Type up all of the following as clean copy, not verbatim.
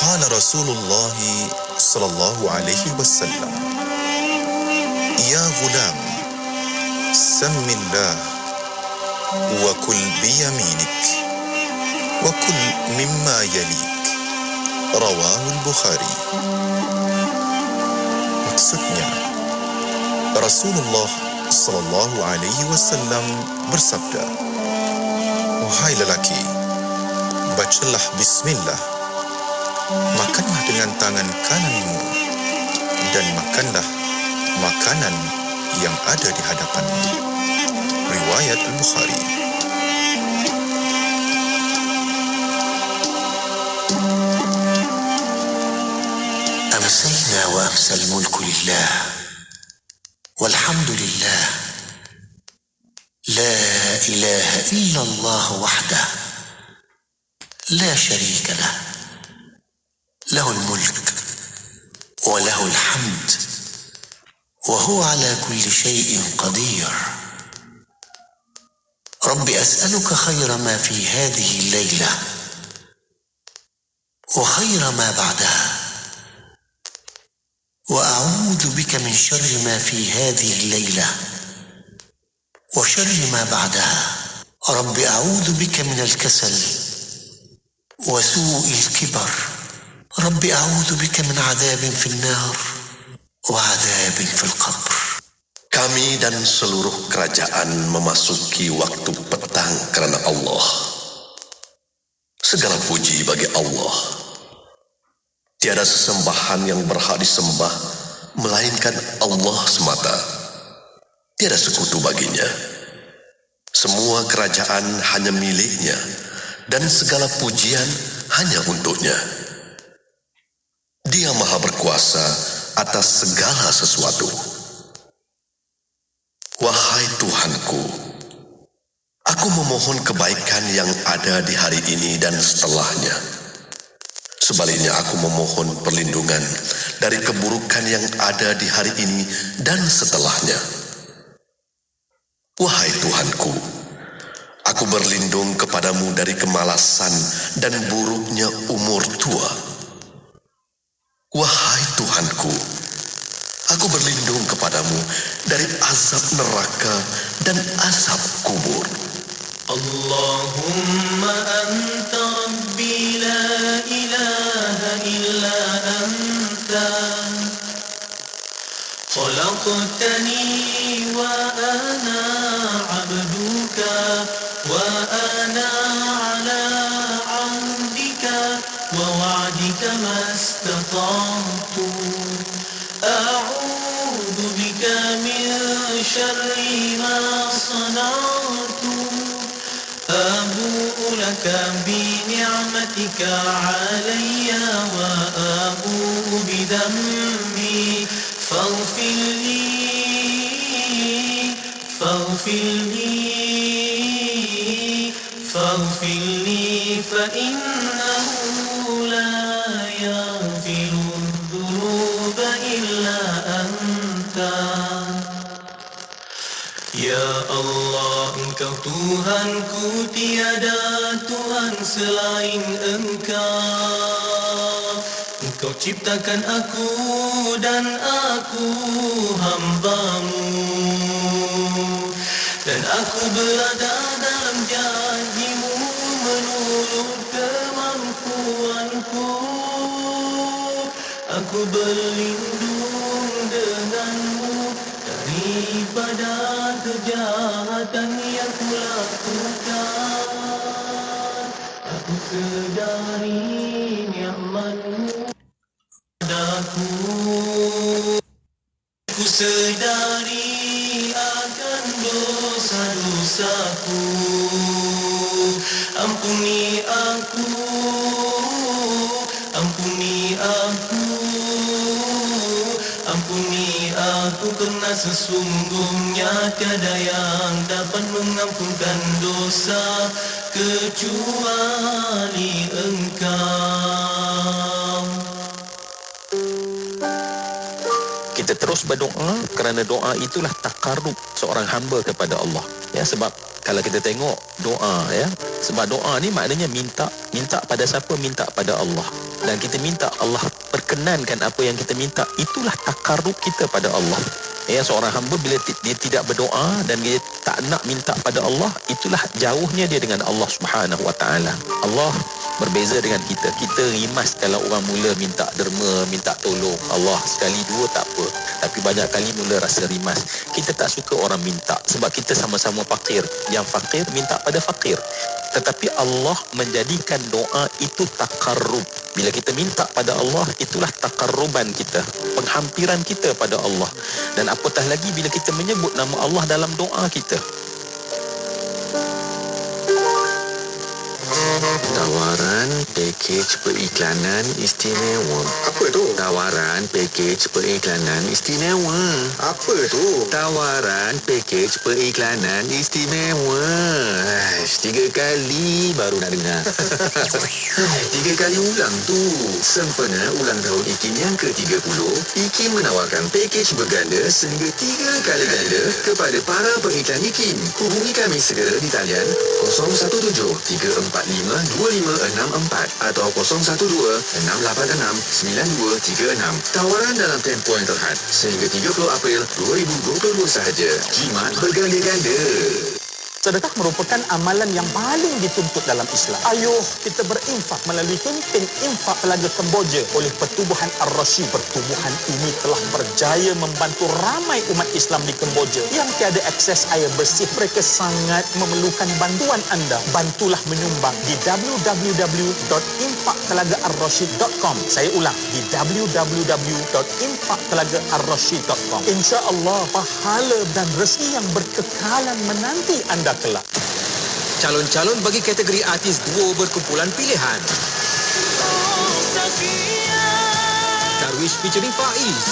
قال رسول الله صلى الله عليه وسلم يا غلام سم الله وكل بيمينك وكل مما يليك رواه البخاري. Maksudnya, Rasulullah sallallahu alaihi wasallam bersabda, wahai lelaki, bacalah bismillah, makanlah dengan tangan kananmu, dan makanlah makanan yang ada di hadapanmu. Riwayat Al-Bukhari. أمسينا وأمسى الملك لله والحمد لله لا إله إلا الله وحده لا شريك له له الملك وله الحمد وهو على كل شيء قدير. رب أسألك خير ما في هذه الليلة وخير ما بعدها، وأعوذ بك من شر ما في هذه الليلة وشر ما بعدها. رب أعوذ بك من الكسل وسوء الكبر. رب أعوذ بك من عذاب في النار وعذاب في القبر. Kami dan seluruh kerajaan memasuki waktu petang kerana Allah. Segala puji bagi Allah. Tiada sesembahan yang berhak disembah melainkan Allah semata. Tiada sekutu baginya. Semua kerajaan hanya miliknya dan segala pujian hanya untuknya. Dia Maha berkuasa atas segala sesuatu. Wahai Tuhanku, aku memohon kebaikan yang ada di hari ini dan setelahnya. Sebaliknya aku memohon perlindungan dari keburukan yang ada di hari ini dan setelahnya. Wahai Tuhanku, aku berlindung kepadamu dari kemalasan dan buruknya umur tua. Wahai Tuhanku, aku berlindung kepadamu dari azab neraka dan azab kubur. Allahumma anta rabbi la ilaha illa anta khalaqtani wa ana abduka wa ana ala ahdika wa wa'dika mastata'tu a'udhu bika min syarri ma sana'tu أبوء لك بنعمتك علي وأبوء بذنبي فاغفر لي فإنه لا يغفر الذنوب إلا أنت. Ya Allah, Engkau Tuhanku, tiada Tuhan selain Engkau. Engkau ciptakan aku dan aku hamba-Mu, dan aku berada dalam janji-Mu menurut kemampuanku. Aku berlindung denganmu daripada kejahatan yang kulakukan. Aku sedari nikmat-Mu padaku. Aku sedari akan dosa-dosaku. Ampuni aku, ampuni aku, ampuni aku, kerana sesungguhnya tiada yang dapat mengampunkan dosa kecuali Engkau. Kita terus berdoa kerana doa itulah takarrub seorang hamba kepada Allah. Ya, sebab Kalau kita tengok doa ya, sebab doa ni maknanya minta pada siapa? Minta pada Allah. Dan kita minta Allah perkenankan apa yang kita minta, itulah takarrub kita pada Allah. Ya, seorang hamba bila dia tidak berdoa dan dia tak nak minta pada Allah, itulah jauhnya dia dengan Allah Subhanahu Wa Taala. Allah berbeza dengan kita. Kita rimas kalau orang mula minta derma, minta tolong Allah sekali dua tak apa, tapi banyak kali mula rasa rimas. Kita tak suka orang minta sebab kita sama-sama fakir. Yang fakir minta pada fakir. Tetapi Allah menjadikan doa itu takarrub. Bila kita minta pada Allah, itulah takarruban kita, penghampiran kita pada Allah. Dan apatah lagi bila kita menyebut nama Allah dalam doa kita. Tawaran pakej periklanan istimewa. Apa tu? Tawaran pakej periklanan istimewa. Apa tu? Tawaran pakej periklanan istimewa. 3 kali baru nak dengar. 3 kali ulang tu. Sempena ulang tahun IKIM yang ke-30, IKIM menawarkan pakej berganda sehingga 3 kali ganda kepada para pengiklan IKIM. Hubungi kami segera di talian 017-345-2564 atau 012-686-9236. Tawaran dalam tempoh yang terhad sehingga 30 April 2022 sahaja. Jimat berganda-ganda. Sedekah merupakan amalan yang paling dituntut dalam Islam. Ayuh kita berinfak melalui kempen infak Telaga Kemboja oleh Pertubuhan Ar-Rasyid. Pertubuhan ini telah berjaya membantu ramai umat Islam di Kemboja yang tiada akses air bersih. Mereka sangat memerlukan bantuan anda. Bantulah menyumbang di www.infaktelagaarrasyid.com. Saya ulang, di www.infaktelagaarrasyid.com. InsyaAllah pahala dan rezeki yang berkekalan menanti anda kelak. Calon-calon bagi kategori artis duo berkumpulan pilihan. Darwish featuring Faiz.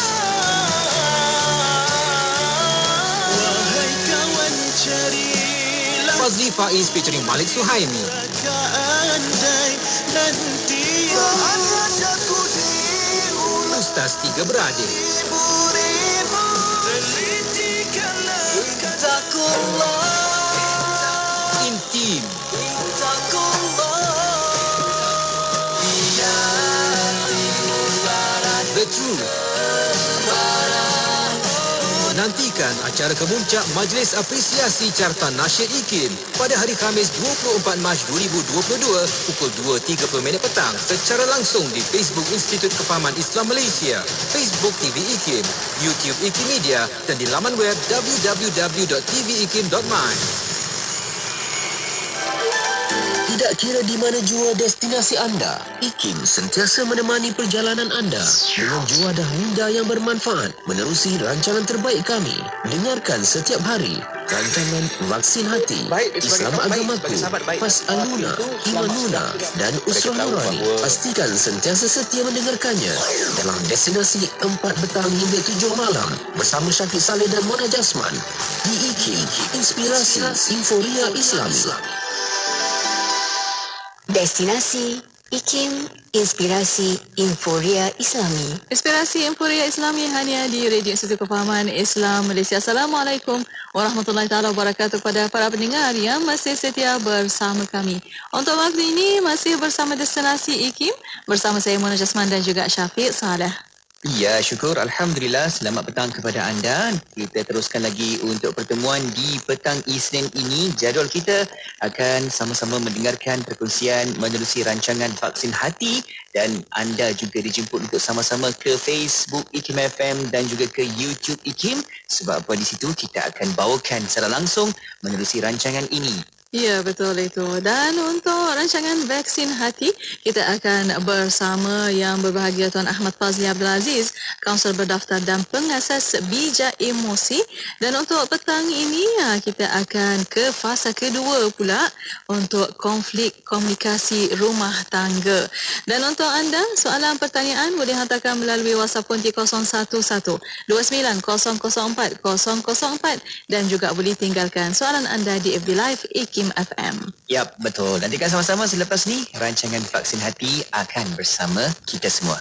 Wahai kawan carilah Fazli Faiz featuring Malik Suhaimi. andai nanti aku diulang Ustaz Tiga Beradik. muridmu. Telitikanlah katakullah. Intim. The Truth. Nantikan acara kemuncak Majlis Apresiasi Carta Nasyid IKIM pada hari Khamis 24 Mac 2022 pukul 2.30 petang secara langsung di Facebook Institut Kefahaman Islam Malaysia, Facebook TV IKIM, YouTube IKIM Media dan di laman web www.tvikim.my. Tidak kira di mana jua destinasi anda, IKIM sentiasa menemani perjalanan anda dengan juadah minda yang bermanfaat menerusi rancangan terbaik kami. Dengarkan setiap hari rancangan Vaksin Hati, Islam Agamaku, Fas'aluna, Imanuna dan Usrah Nurani. Pastikan sentiasa setia mendengarkannya dalam destinasi 4 petang hingga 7 malam bersama Syafiq Saleh dan Mona Jasman di IKIM, Inspirasi Inforia Islami. Destinasi IKIM, Inspirasi Inforia Islami. Inspirasi Inforia Islami hanya di Radio Institut Kefahaman Islam Malaysia. Assalamualaikum warahmatullahi taala wabarakatuh kepada para pendengar yang masih setia bersama kami. Untuk waktu ini masih bersama Destinasi IKIM bersama saya Mona Jasman dan juga Syafiq Saleh. Ya, syukur. Alhamdulillah. Selamat petang kepada anda. Kita teruskan lagi untuk pertemuan di petang Isnin ini. Jadual kita akan sama-sama mendengarkan perkongsian menerusi rancangan Vaksin Hati dan anda juga dijemput untuk sama-sama ke Facebook IKIM FM dan juga ke YouTube IKIM sebab apa di situ kita akan bawakan secara langsung menerusi rancangan ini. Ya, betul itu. Dan untuk rancangan Vaksin Hati, kita akan bersama yang berbahagia Tuan Ahmad Fazli Abdul Aziz, Kaunselor Berdaftar dan Pengasas Bijak Emosi. Dan untuk petang ini, kita akan ke fasa kedua pula untuk konflik komunikasi rumah tangga. Dan untuk anda, soalan pertanyaan boleh hantarkan melalui WhatsApp konti 011-2904-004 dan juga boleh tinggalkan soalan anda di FB Live IKIM FM. Yap, betul. Nantikan sama-sama selepas ni rancangan Vaksin Hati akan bersama kita semua.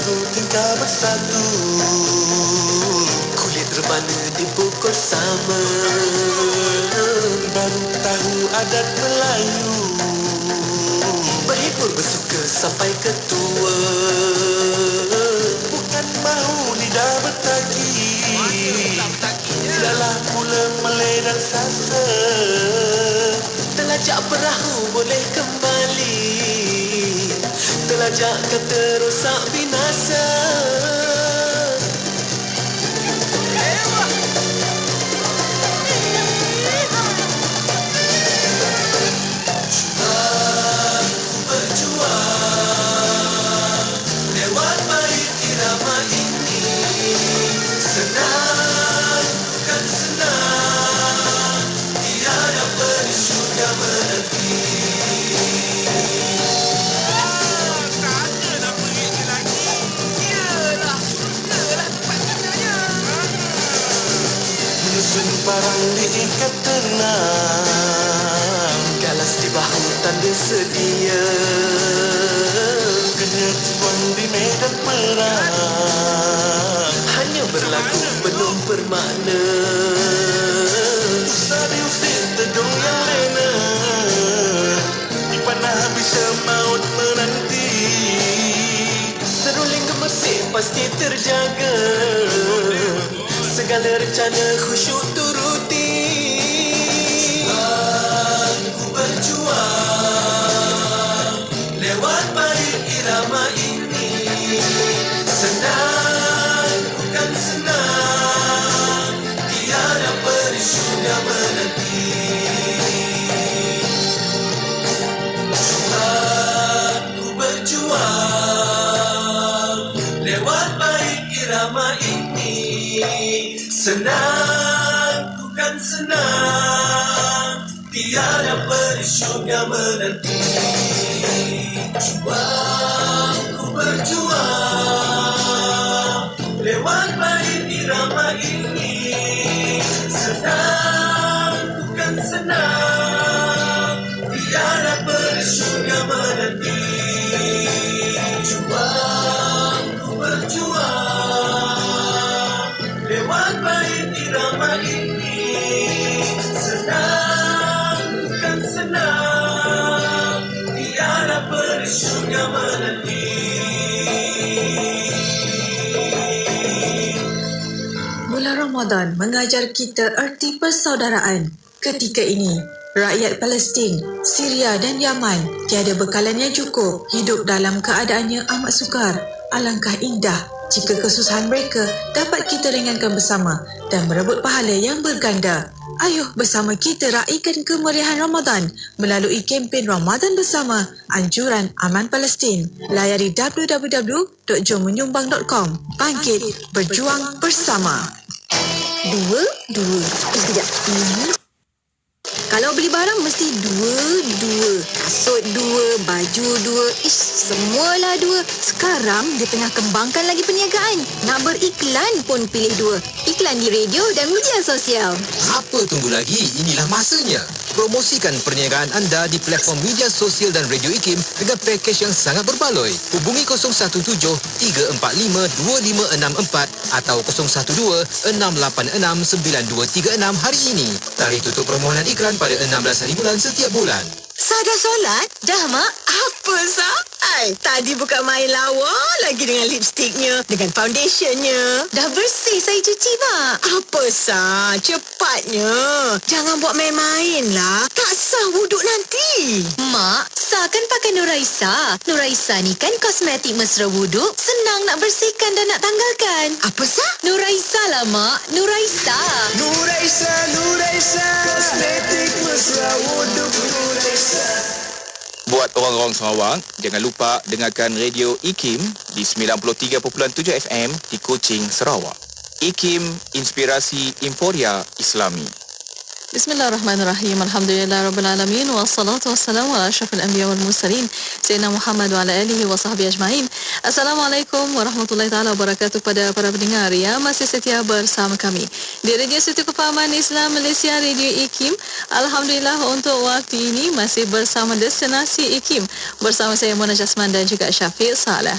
lagu tingkah bersatu, kulit rebana dipukul sama, baru tahu adat Melayu, berhibur bersuka sampai ke tua, bukan mahu lidah bertagi, tidaklah pula meleh dan sasa, telajak perahu boleh kembali, telajak kata rosak binasa. Barang diikat tenang, galas di bahu tanda sedia, kena tuan di medan perang, hanya berlagu belum bermakna, usah diusir tedung yang lena, di panah bisa maut menanti, seruling gemersik pasti terjaga, segala rencana khusyuk turuti. Aku berjuang lewat bait irama ini, senang bukan senang, tiada perisyuda menanti. Aku berjuang lewat bait irama ini, senang bukan senang, tiada perisyuda menanti. Ku berjuang lewat bait irama ini, senang bukan senang, tiada perisyuda menanti. Ku berjuang lewat bait irama ini, senang bukan senang, tiada perisyuda menanti. Bulan Ramadan mengajar kita erti persaudaraan. Ketika ini, rakyat Palestin, Syria dan Yaman tiada bekalan yang cukup, hidup dalam keadaan yang amat sukar. Alangkah indah jika kesusahan mereka dapat kita ringankan bersama dan merebut pahala yang berganda. Ayuh bersama kita raikan kemeriahan Ramadan melalui kempen Ramadan Bersama, anjuran Aman Palestin. Layari www.jommenyumbang.com. Bangkit, berjuang bersama. Dua. Sekejap. Ini. Kalau beli barang mesti dua. Kasut dua, baju dua. Semualah dua. Sekarang dia tengah kembangkan lagi perniagaan. Nak beriklan pun pilih dua. Iklan di radio dan media sosial. Apa tunggu lagi? Inilah masanya. Promosikan perniagaan anda di platform media sosial dan radio IKIM dengan pakej yang sangat berbaloi. Hubungi 017-345-2564 atau 012-686-9236 hari ini. Tarikh tutup permohonan iklan pada 16 hari bulan setiap bulan. Dah solat? Dah, Mak. Apa, Sah? Tadi bukan main lawa lagi dengan lipstiknya, dengan foundationnya. Dah bersih saya cuci, Mak. Apa, Sah? Cepatnya. Jangan buat main-main lah. Tak sah wuduk nanti. Mak, Sah kan pakai Nuraisa. Nuraisa ni kan kosmetik mesra wuduk. Senang nak bersihkan dan nak tanggalkan. Apa, Sah? Nuraisa lah, Mak. Nuraisa. Kosmetik mesra wuduk Nuraisa. Buat orang-orang Sarawak, jangan lupa dengarkan radio IKIM di 93.7 FM di Kuching, Sarawak. IKIM, Inspirasi Inforia Islami. Bismillahirrahmanirrahim. Alhamdulillahirrabbilalamin. Wassalatu wassalamu ala asyrafil anbiya wal mursalin Sayyidina Muhammad wa ala alihi wa sahbihi ajma'in. Assalamualaikum warahmatullahi ta'ala wabarakatuh pada para pendengar yang masih setia bersama kami di Radio Suti Kefahaman Islam Malaysia, Radio IKIM. Alhamdulillah untuk waktu ini masih bersama Destinasi IKIM bersama saya Mona Jasman dan juga Syafiq Saleh.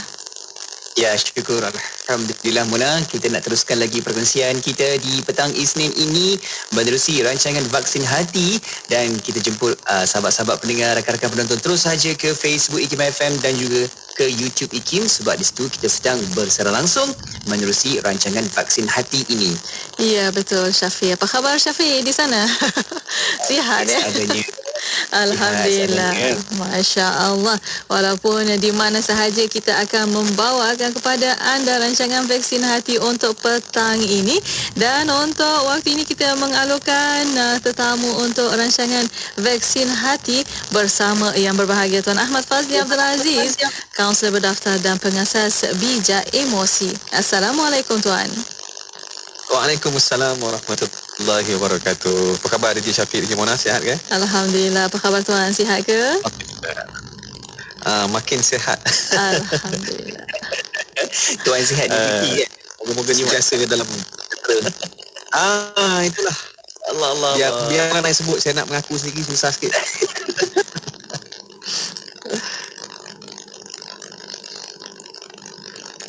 Ya, syukur. Alhamdulillah Mona, kita nak teruskan lagi perkongsian kita di petang Isnin ini menerusi rancangan Vaksin Hati, dan kita jemput sahabat-sahabat pendengar, rakan-rakan penonton terus saja ke Facebook IKIM FM dan juga ke YouTube IKIM, sebab di situ kita sedang bersara langsung menerusi rancangan Vaksin Hati ini. Ya, betul Syafiq. Apa khabar Syafiq di sana? Sihat ya? Adanya. Alhamdulillah. Masya Allah. Walaupun di mana sahaja kita akan membawakan kepada anda rancangan Vaksin Hati untuk petang ini, dan untuk waktu ini kita mengalurkan tetamu untuk rancangan Vaksin Hati bersama yang berbahagia Tuan Ahmad Fazli Abdul Aziz, kaunselor berdaftar dan pengasas Bijak Emosi. Assalamualaikum Tuan. Waalaikumsalam warahmatullahi wabarakatuh. Apa khabar DJ Syafiq, DJ Mona, sihat ke? Alhamdulillah. Apa khabar Tuan, sihat ke? Makin sihat. Alhamdulillah. Tuan sihat di fikir kan? Moga-moga sentiasa dalam itulah. Allah. Biar orang sebut, saya nak mengaku sendiri susah sikit.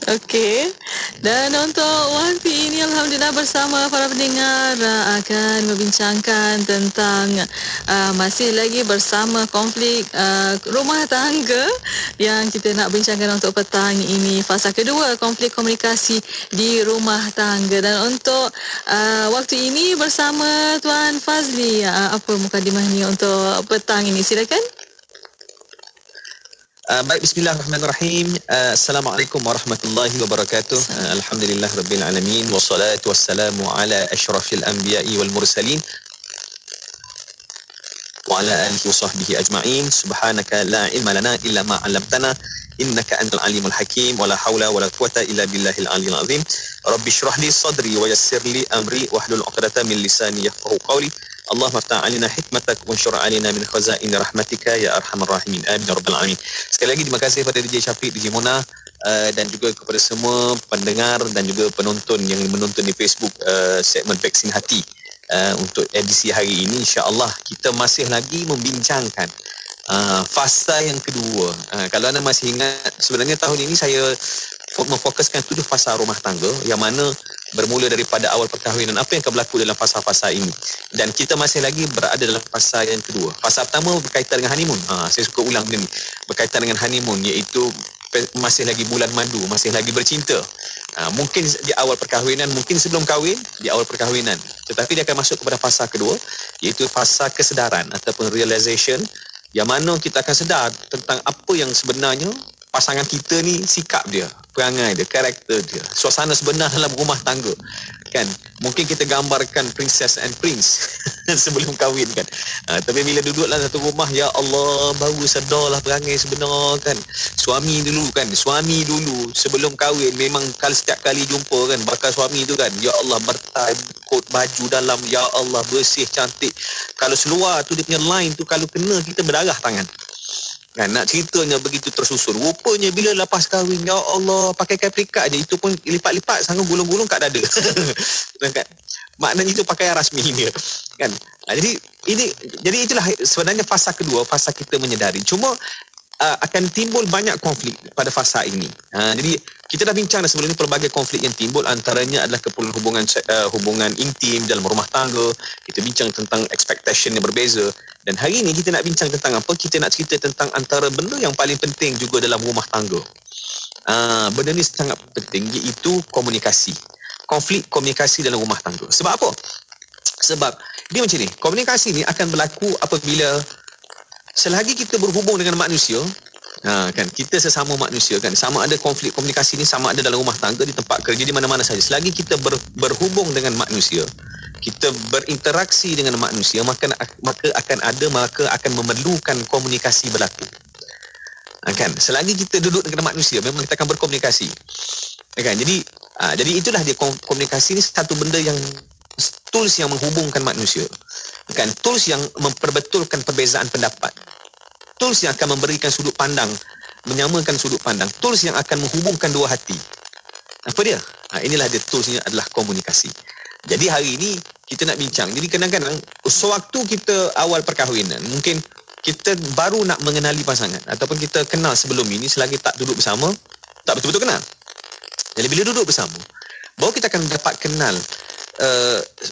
Okey. Dan untuk waktu ini Alhamdulillah bersama para pendengar akan membincangkan tentang masih lagi bersama konflik rumah tangga yang kita nak bincangkan untuk petang ini, fasa kedua konflik komunikasi di rumah tangga. Dan untuk waktu ini bersama Tuan Fazli, apa mukadimah ni untuk petang ini, silakan. Baik, bismillahirrahmanirrahim. Assalamualaikum warahmatullahi wabarakatuh. Alhamdulillah rabbil alamin, wassalatu wassalamu ala asyrafil anbiya'i wal mursalin wa ala alihi wa sahbihi ajma'in. Subhanaka la ilma lana illa ma 'allamtana innaka antal alimul hakim, wa la haula wa la quwata illa billahil aliyyil azim. Rabbi shrah li sadri wa yassir li amri wahlul 'uqdatam min lisani yafqahu qawli. Allahumma aftah alina hikmatak wa anshur alina min khazain rahmatika ya arhamar rahimin. Amin ya rabbal alamin. Sekali lagi terima kasih kepada DJ Syafiq, DJ Mona, dan juga kepada semua pendengar dan juga penonton yang menonton di Facebook segmen Vaksin Hati. Untuk edisi hari ini, insya-Allah kita masih lagi membincangkan fasa yang kedua. Kalau anda masih ingat, sebenarnya tahun ini saya memfokuskan 7 fasa rumah tangga, yang mana bermula daripada awal perkahwinan, apa yang akan berlaku dalam fasa-fasa ini. Dan kita masih lagi berada dalam fasa yang kedua. Fasa pertama berkaitan dengan honeymoon. Saya suka ulang benda ni. Berkaitan dengan honeymoon, iaitu masih lagi bulan madu, masih lagi bercinta. Mungkin di awal perkahwinan, mungkin sebelum kahwin, di awal perkahwinan. Tetapi dia akan masuk kepada fasa kedua, iaitu fasa kesedaran ataupun realization, yang mana kita akan sedar tentang apa yang sebenarnya pasangan kita ni, sikap dia, perangai dia, karakter dia, suasana sebenar dalam rumah tangga. Kan? Mungkin kita gambarkan princess and prince sebelum kahwin kan. Tapi bila duduk dalam satu rumah, ya Allah, baru sedarlah perangai sebenar kan. Suami dulu sebelum kahwin, memang kalau setiap kali jumpa kan, bakal suami tu kan, ya Allah, bertai, kot baju dalam, ya Allah, bersih, cantik. Kalau seluar tu, dia punya line tu, kalau kena kita berdarah tangan. Kan, nak ceritanya begitu tersusun. Rupanya bila lepas kahwin, ya Allah, pakai kain pelikat je, itu pun lipat-lipat sangat, gulung-gulung kat dada. Kan? Maknanya itu pakaian rasmi dia. Kan? Jadi itulah sebenarnya fasa kedua, fasa kita menyedari. Cuma akan timbul banyak konflik pada fasa ini. Jadi kita dah bincang sebelum ini pelbagai konflik yang timbul, antaranya adalah hubungan intim dalam rumah tangga. Kita bincang tentang expectation yang berbeza. Dan hari ini kita nak bincang tentang apa? Kita nak cerita tentang antara benda yang paling penting juga dalam rumah tangga. Benda ni sangat penting, iaitu komunikasi. Konflik komunikasi dalam rumah tangga. Sebab apa? Sebab dia macam ni, komunikasi ni akan berlaku apabila selagi kita berhubung dengan manusia, kan, kita sesama manusia kan, sama ada konflik komunikasi ni, sama ada dalam rumah tangga, di tempat kerja, di mana-mana saja, selagi kita berhubung dengan manusia, kita berinteraksi dengan manusia, maka akan memerlukan komunikasi berlaku. Kan, selagi kita duduk dengan manusia, memang kita akan berkomunikasi. Kan, jadi itulah dia, komunikasi ni satu benda yang tools yang menghubungkan manusia. Kan, tools yang memperbetulkan perbezaan pendapat. Tools yang akan memberikan sudut pandang, menyamakan sudut pandang. Tools yang akan menghubungkan dua hati. Apa dia? Inilah dia, toolsnya adalah komunikasi. Jadi hari ini kita nak bincang. Jadi kadang-kadang sewaktu kita awal perkahwinan, mungkin kita baru nak mengenali pasangan, ataupun kita kenal sebelum ini, selagi tak duduk bersama, tak betul-betul kenal. Jadi bila duduk bersama, baru kita akan dapat kenal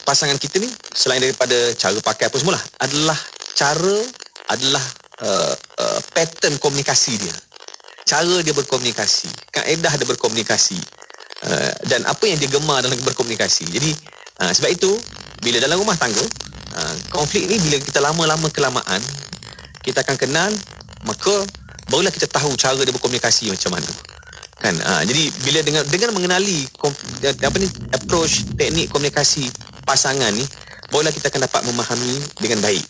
pasangan kita ni, selain daripada cara pakai apa semua lah, adalah pattern komunikasi dia, cara dia berkomunikasi, kaedah dia berkomunikasi, dan apa yang dia gemar dalam berkomunikasi. Jadi sebab itu bila dalam rumah tangga, konflik ni bila kita lama-lama kelamaan kita akan kenal, maka barulah kita tahu cara dia berkomunikasi macam mana. Kan, jadi bila dengan mengenali approach, teknik komunikasi pasangan ni, barulah kita akan dapat memahami dengan baik.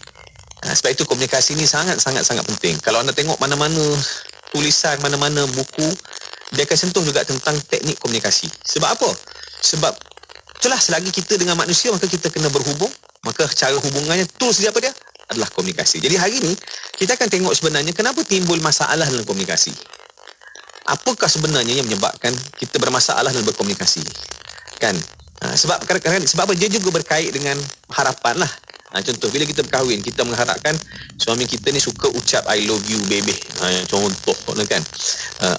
Sebab itu komunikasi ni sangat-sangat penting. Kalau anda tengok mana-mana tulisan, mana-mana buku, dia akan sentuh juga tentang teknik komunikasi. Sebab apa? Sebab itulah, selagi kita dengan manusia, maka kita kena berhubung, maka cara hubungannya tools dia apa dia? Adalah komunikasi. Jadi hari ni kita akan tengok sebenarnya kenapa timbul masalah dalam komunikasi. Apakah sebenarnya yang menyebabkan kita bermasalah dalam berkomunikasi? Kan? Sebab apa? Dia juga berkait dengan harapan lah. Contoh, bila kita berkahwin, kita mengharapkan suami kita ni suka ucap I love you baby. Contoh kan.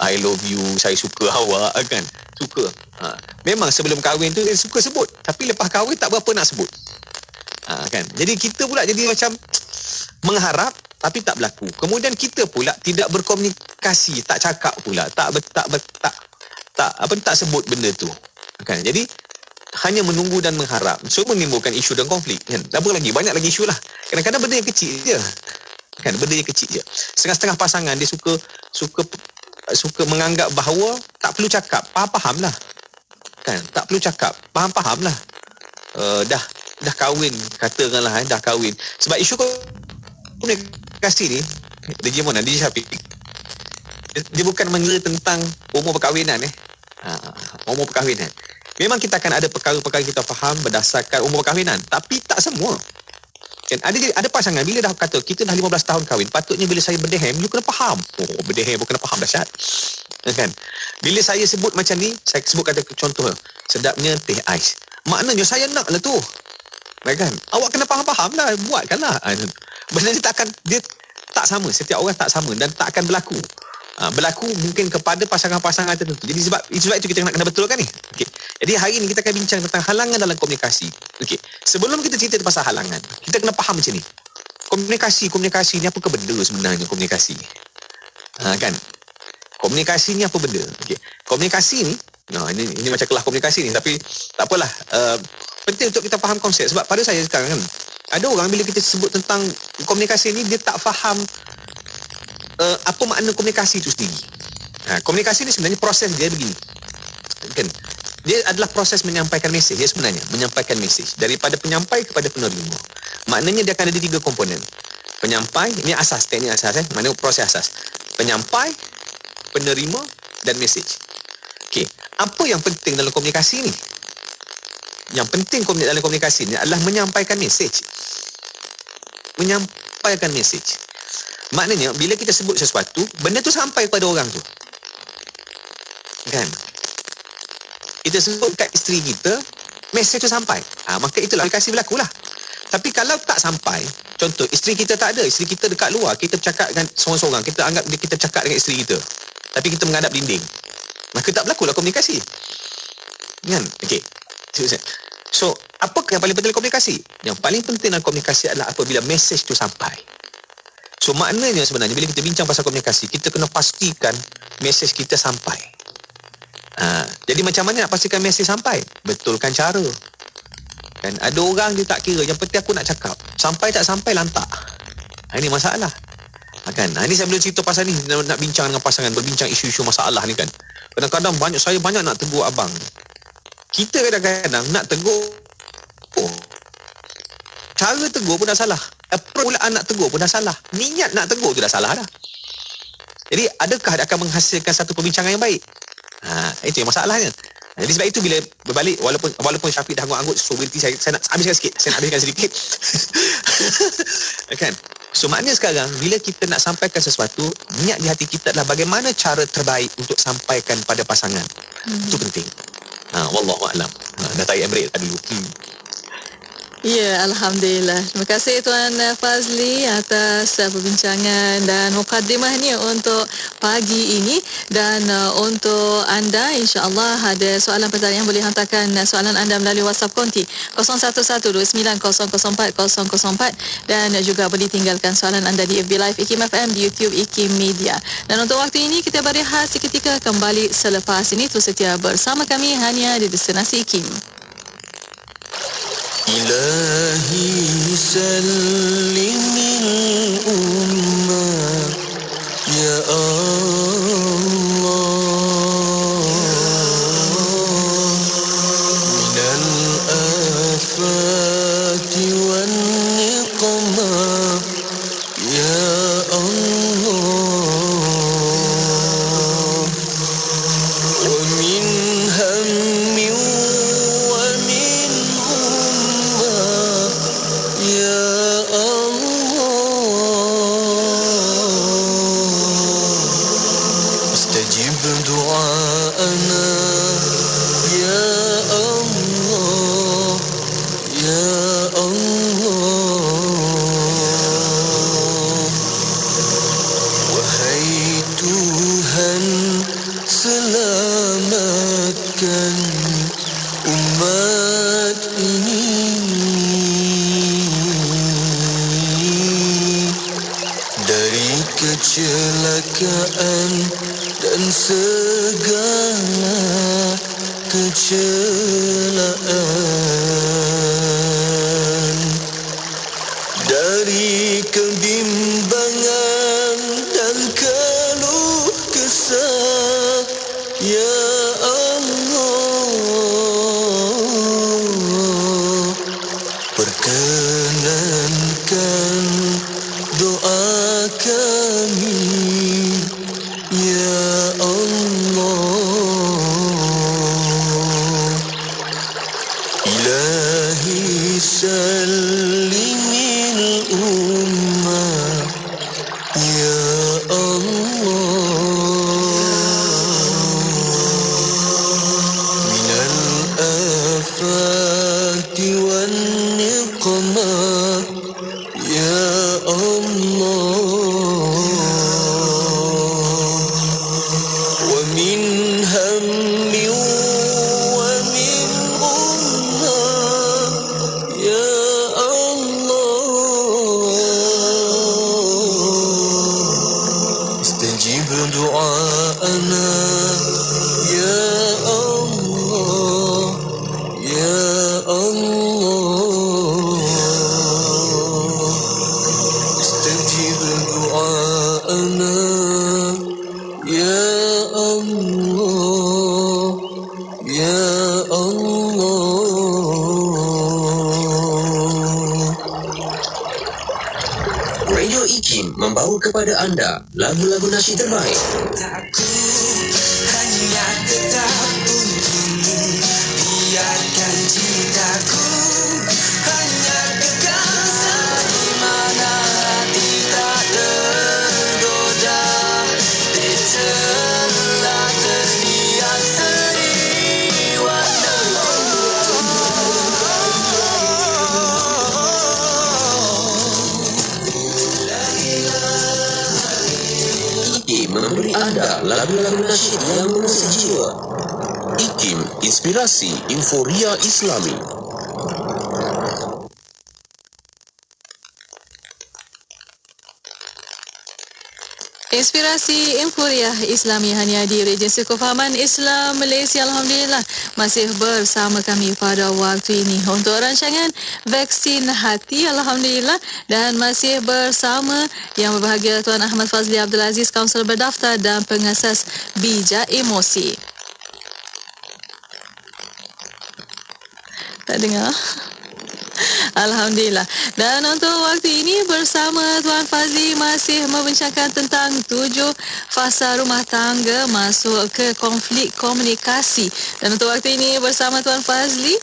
I love you, saya suka awak kan. Suka. Memang sebelum kahwin tu dia suka sebut, tapi lepas kahwin tak berapa nak sebut. Kan. Jadi kita pula jadi macam mengharap tapi tak berlaku. Kemudian kita pula tidak berkomunikasi, tak cakap pula, tak sebut benda tu. Kan? Jadi hanya menunggu dan mengharap. So menimbulkan isu dan konflik. Kan? Apa lagi? Banyak lagi isu lah. Kadang-kadang benda yang kecil je. Kan? Benda yang kecil je. Setengah-setengah pasangan dia suka menganggap bahawa tak perlu cakap, faham lah. Kan? Tak perlu cakap, faham lah. Dah kahwin, katakanlah dah kahwin. Sebab isu komunikasi ni, DJ Mona, DJ Syafiq, dia bukan mengira tentang umur perkahwinan umur perkahwinan. Memang kita akan ada perkara-perkara kita faham berdasarkan umur perkahwinan, tapi tak semua. Kan ada pasangan bila dah kata kita dah 15 tahun kahwin, patutnya bila saya berdehem you kena faham. Berdehem kena faham, dahsyat. Kan? Bila saya sebut macam ni, saya sebut kata contoh, sedapnya teh ais. Maknanya saya naklah tu. Kan? Awak kena faham-faham lah, buatkanlah. Benda dia tak sama, setiap orang tak sama dan tak akan berlaku. Berlaku mungkin kepada pasangan-pasangan tertentu. Jadi sebab itu kita kena betulkan ni. Okay. Jadi hari ni kita akan bincang tentang halangan dalam komunikasi. Okay. Sebelum kita cerita pasal halangan, kita kena faham macam ni. Komunikasi ni apakah benda sebenarnya komunikasi ni? Kan? Komunikasi ni apa benda? Okay. Komunikasi ni, ini macam kelas komunikasi ni, tapi tak apalah. Penting untuk kita faham konsep. Sebab pada saya sekarang kan, ada orang bila kita sebut tentang komunikasi ni, dia tak faham apa makna komunikasi itu sendiri. Komunikasi ni sebenarnya proses dia begini. Kan? Dia adalah proses menyampaikan mesej. Dia sebenarnya menyampaikan mesej daripada penyampai kepada penerima. Maknanya dia akan ada 3 komponen. Penyampai, ini asas, teknik asas. Maknanya proses asas. Penyampai, penerima dan mesej. Okey, apa yang penting dalam komunikasi ni? Yang penting dalam komunikasi ni adalah menyampaikan mesej. Menyampaikan mesej. Maknanya bila kita sebut sesuatu, benda tu sampai kepada orang tu. Kan? Kita sebut kat isteri kita, mesej tu sampai. Maka itulah komunikasi berlaku lah. Tapi kalau tak sampai, contoh isteri kita tak ada, isteri kita dekat luar, kita bercakap dengan seorang-seorang, kita anggap kita bercakap dengan isteri kita, tapi kita menghadap dinding, maka tak berlaku lah komunikasi. Kan? Okey. So, apa yang paling penting dalam komunikasi? Yang paling penting dalam komunikasi adalah apabila mesej tu sampai. So maknanya sebenarnya bila kita bincang pasal komunikasi, kita kena pastikan mesej kita sampai. Jadi macam mana nak pastikan mesej sampai? Betulkan cara. Kan ada orang dia tak kira, yang penting aku nak cakap. Sampai tak sampai lantak. Ini masalah. Kan? Ini saya belum cerita pasal ni, nak bincang dengan pasangan, berbincang isu-isu masalah ni kan. Kadang-kadang saya banyak nak tegur abang. Kita kadang-kadang nak tegur, cara tegur pun dah salah. Permulaan nak tegur pun dah salah. Niat nak tegur tu dah salah dah. Jadi adakah dia akan menghasilkan satu perbincangan yang baik? Itu yang masalahnya. Jadi sebab itu bila berbalik, walaupun Syafiq dah anggut-anggut, so berhenti, saya nak habiskan sedikit. Kan? So maknanya sekarang bila kita nak sampaikan sesuatu, niat di hati kita adalah bagaimana cara terbaik untuk sampaikan pada pasangan. Itu penting. Wallahu a'lam. Dah tarik Emirates dulu. Ya, Alhamdulillah. Terima kasih Tuan Fazli atas perbincangan dan mukadimahnya untuk pagi ini. Dan untuk anda, insya-Allah ada soalan pertanyaan, boleh hantarkan soalan anda melalui WhatsApp konti 0112900404 dan juga boleh tinggalkan soalan anda di FB Live IKIM FM, di YouTube IKIM Media. Dan untuk waktu ini kita berehat seketika, kembali selepas ini. Terus setia bersama kami hanya di Destinasi IKIM. إلهي سلم الأمة يا الله من الآفات والنقمة يا الله ومن هم دعاءنا يا الله يا الله وهي Tuhan selamatkan umat ini dari kecelakaan dan segala kecelaan, dari kebimbangan dan keluh kesah ya Allah, perkenankan doa kami ya Allah. Ilahi salimil ummah ya Allah minal afati wan niqmah ya Allah wa min hammi wa min ummah ya Allah istajib du'aana ya Allah ya Allah istajib du'aana ya Allah ya Allah. Radio IKIM membawa kepada anda lagu-lagu nasyid terbaik. Hanya tetap untukmu, biarkan cintaku hanya kekal di mana hati tak tergoda, di celah terhias seri warna. IKIM memberi anda lagu-lagu nasyid yang mengusik jiwa. IKIM, inspirasi euforia Islami. Inspirasi Euforia Islami hanya di Regensi Kefahaman Islam Malaysia. Alhamdulillah masih bersama kami pada waktu ini untuk rancangan Vaksin Hati. Alhamdulillah, dan masih bersama yang berbahagia Tuan Ahmad Fazli Abdul Aziz, Kaunselor Berdaftar dan Pengasas Bijak Emosi. Tak dengar? Alhamdulillah. Dan untuk waktu ini bersama Tuan Fazli masih membincangkan tentang 7 fasa rumah tangga masuk ke konflik komunikasi. Dan untuk waktu ini bersama Tuan Fazli,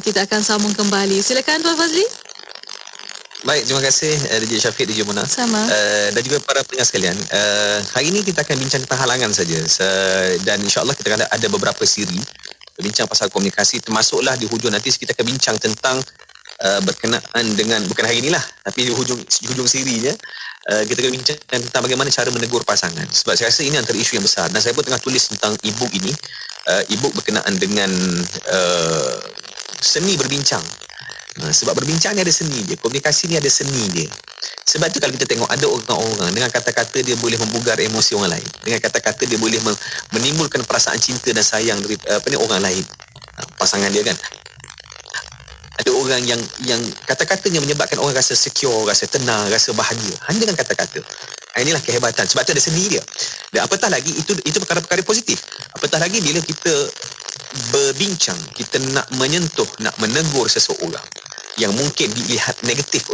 kita akan sambung kembali. Silakan Tuan Fazli. Baik, terima kasih DJ Syafiq, DJ Mona. Sama. Dan juga para pendengar sekalian. Hari ini kita akan bincang tentang halangan saja. Dan insya-Allah kita akan ada beberapa siri bincang pasal komunikasi, termasuklah di hujung nanti kita akan bincang tentang berkenaan dengan, bukan hari inilah, tapi di hujung serinya, kita akan bincang tentang bagaimana cara menegur pasangan. Sebab saya rasa ini antara isu yang besar, dan saya pun tengah tulis tentang e-book ini, e-book berkenaan dengan seni berbincang. Sebab berbincang ni ada seni dia, komunikasi ni ada seni dia. Sebab tu kalau kita tengok ada orang-orang dengan kata-kata dia boleh membugar emosi orang lain, dengan kata-kata dia boleh menimbulkan perasaan cinta dan sayang dari orang lain, pasangan dia kan. Ada orang yang kata-katanya menyebabkan orang rasa secure, rasa tenang, rasa bahagia hanya dengan kata-kata. Inilah kehebatan, sebab tu ada seni dia. Dan apatah lagi itu perkara-perkara positif. Apatah lagi bila kita berbincang, kita nak menyentuh, nak menegur seseorang yang mungkin dilihat negatif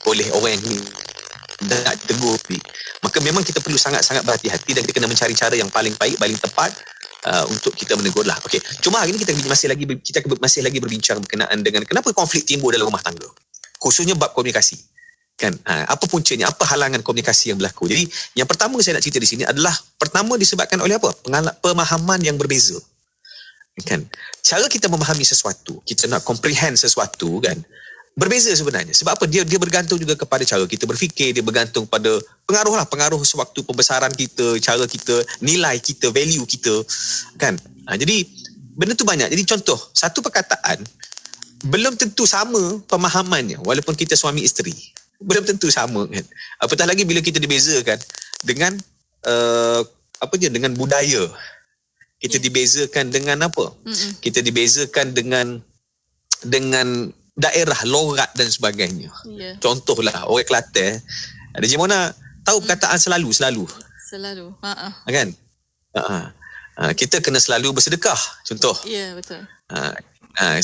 oleh orang yang nak tegur, maka memang kita perlu sangat-sangat berhati-hati dan kita kena mencari cara yang paling baik, paling tepat untuk kita menegur lah. Okey, cuma hari ini kita masih lagi berbincang berkenaan dengan kenapa konflik timbul dalam rumah tangga, khususnya bab komunikasi. Kan, apa puncanya, apa halangan komunikasi yang berlaku. Jadi yang pertama saya nak cerita di sini adalah pertama disebabkan oleh apa? Pemahaman yang berbeza. Kan, cara kita memahami sesuatu, kita nak comprehend sesuatu kan, berbeza sebenarnya. Sebab apa? Dia bergantung juga kepada cara kita berfikir, dia bergantung pada pengaruh sewaktu pembesaran kita, cara kita, nilai kita, value kita kan. Jadi benda tu banyak. Jadi contoh, satu perkataan belum tentu sama pemahamannya walaupun kita suami isteri. Belum tentu sama kan. Apatah lagi bila kita dibezakan dengan dengan budaya. Kita dibezakan dengan apa? Kita dibezakan dengan daerah, logat dan sebagainya. Contohlah orang Kelantan, ada Jimona tahu perkataan selalu. Kan? Kita kena selalu bersedekah, contoh. Ya, betul.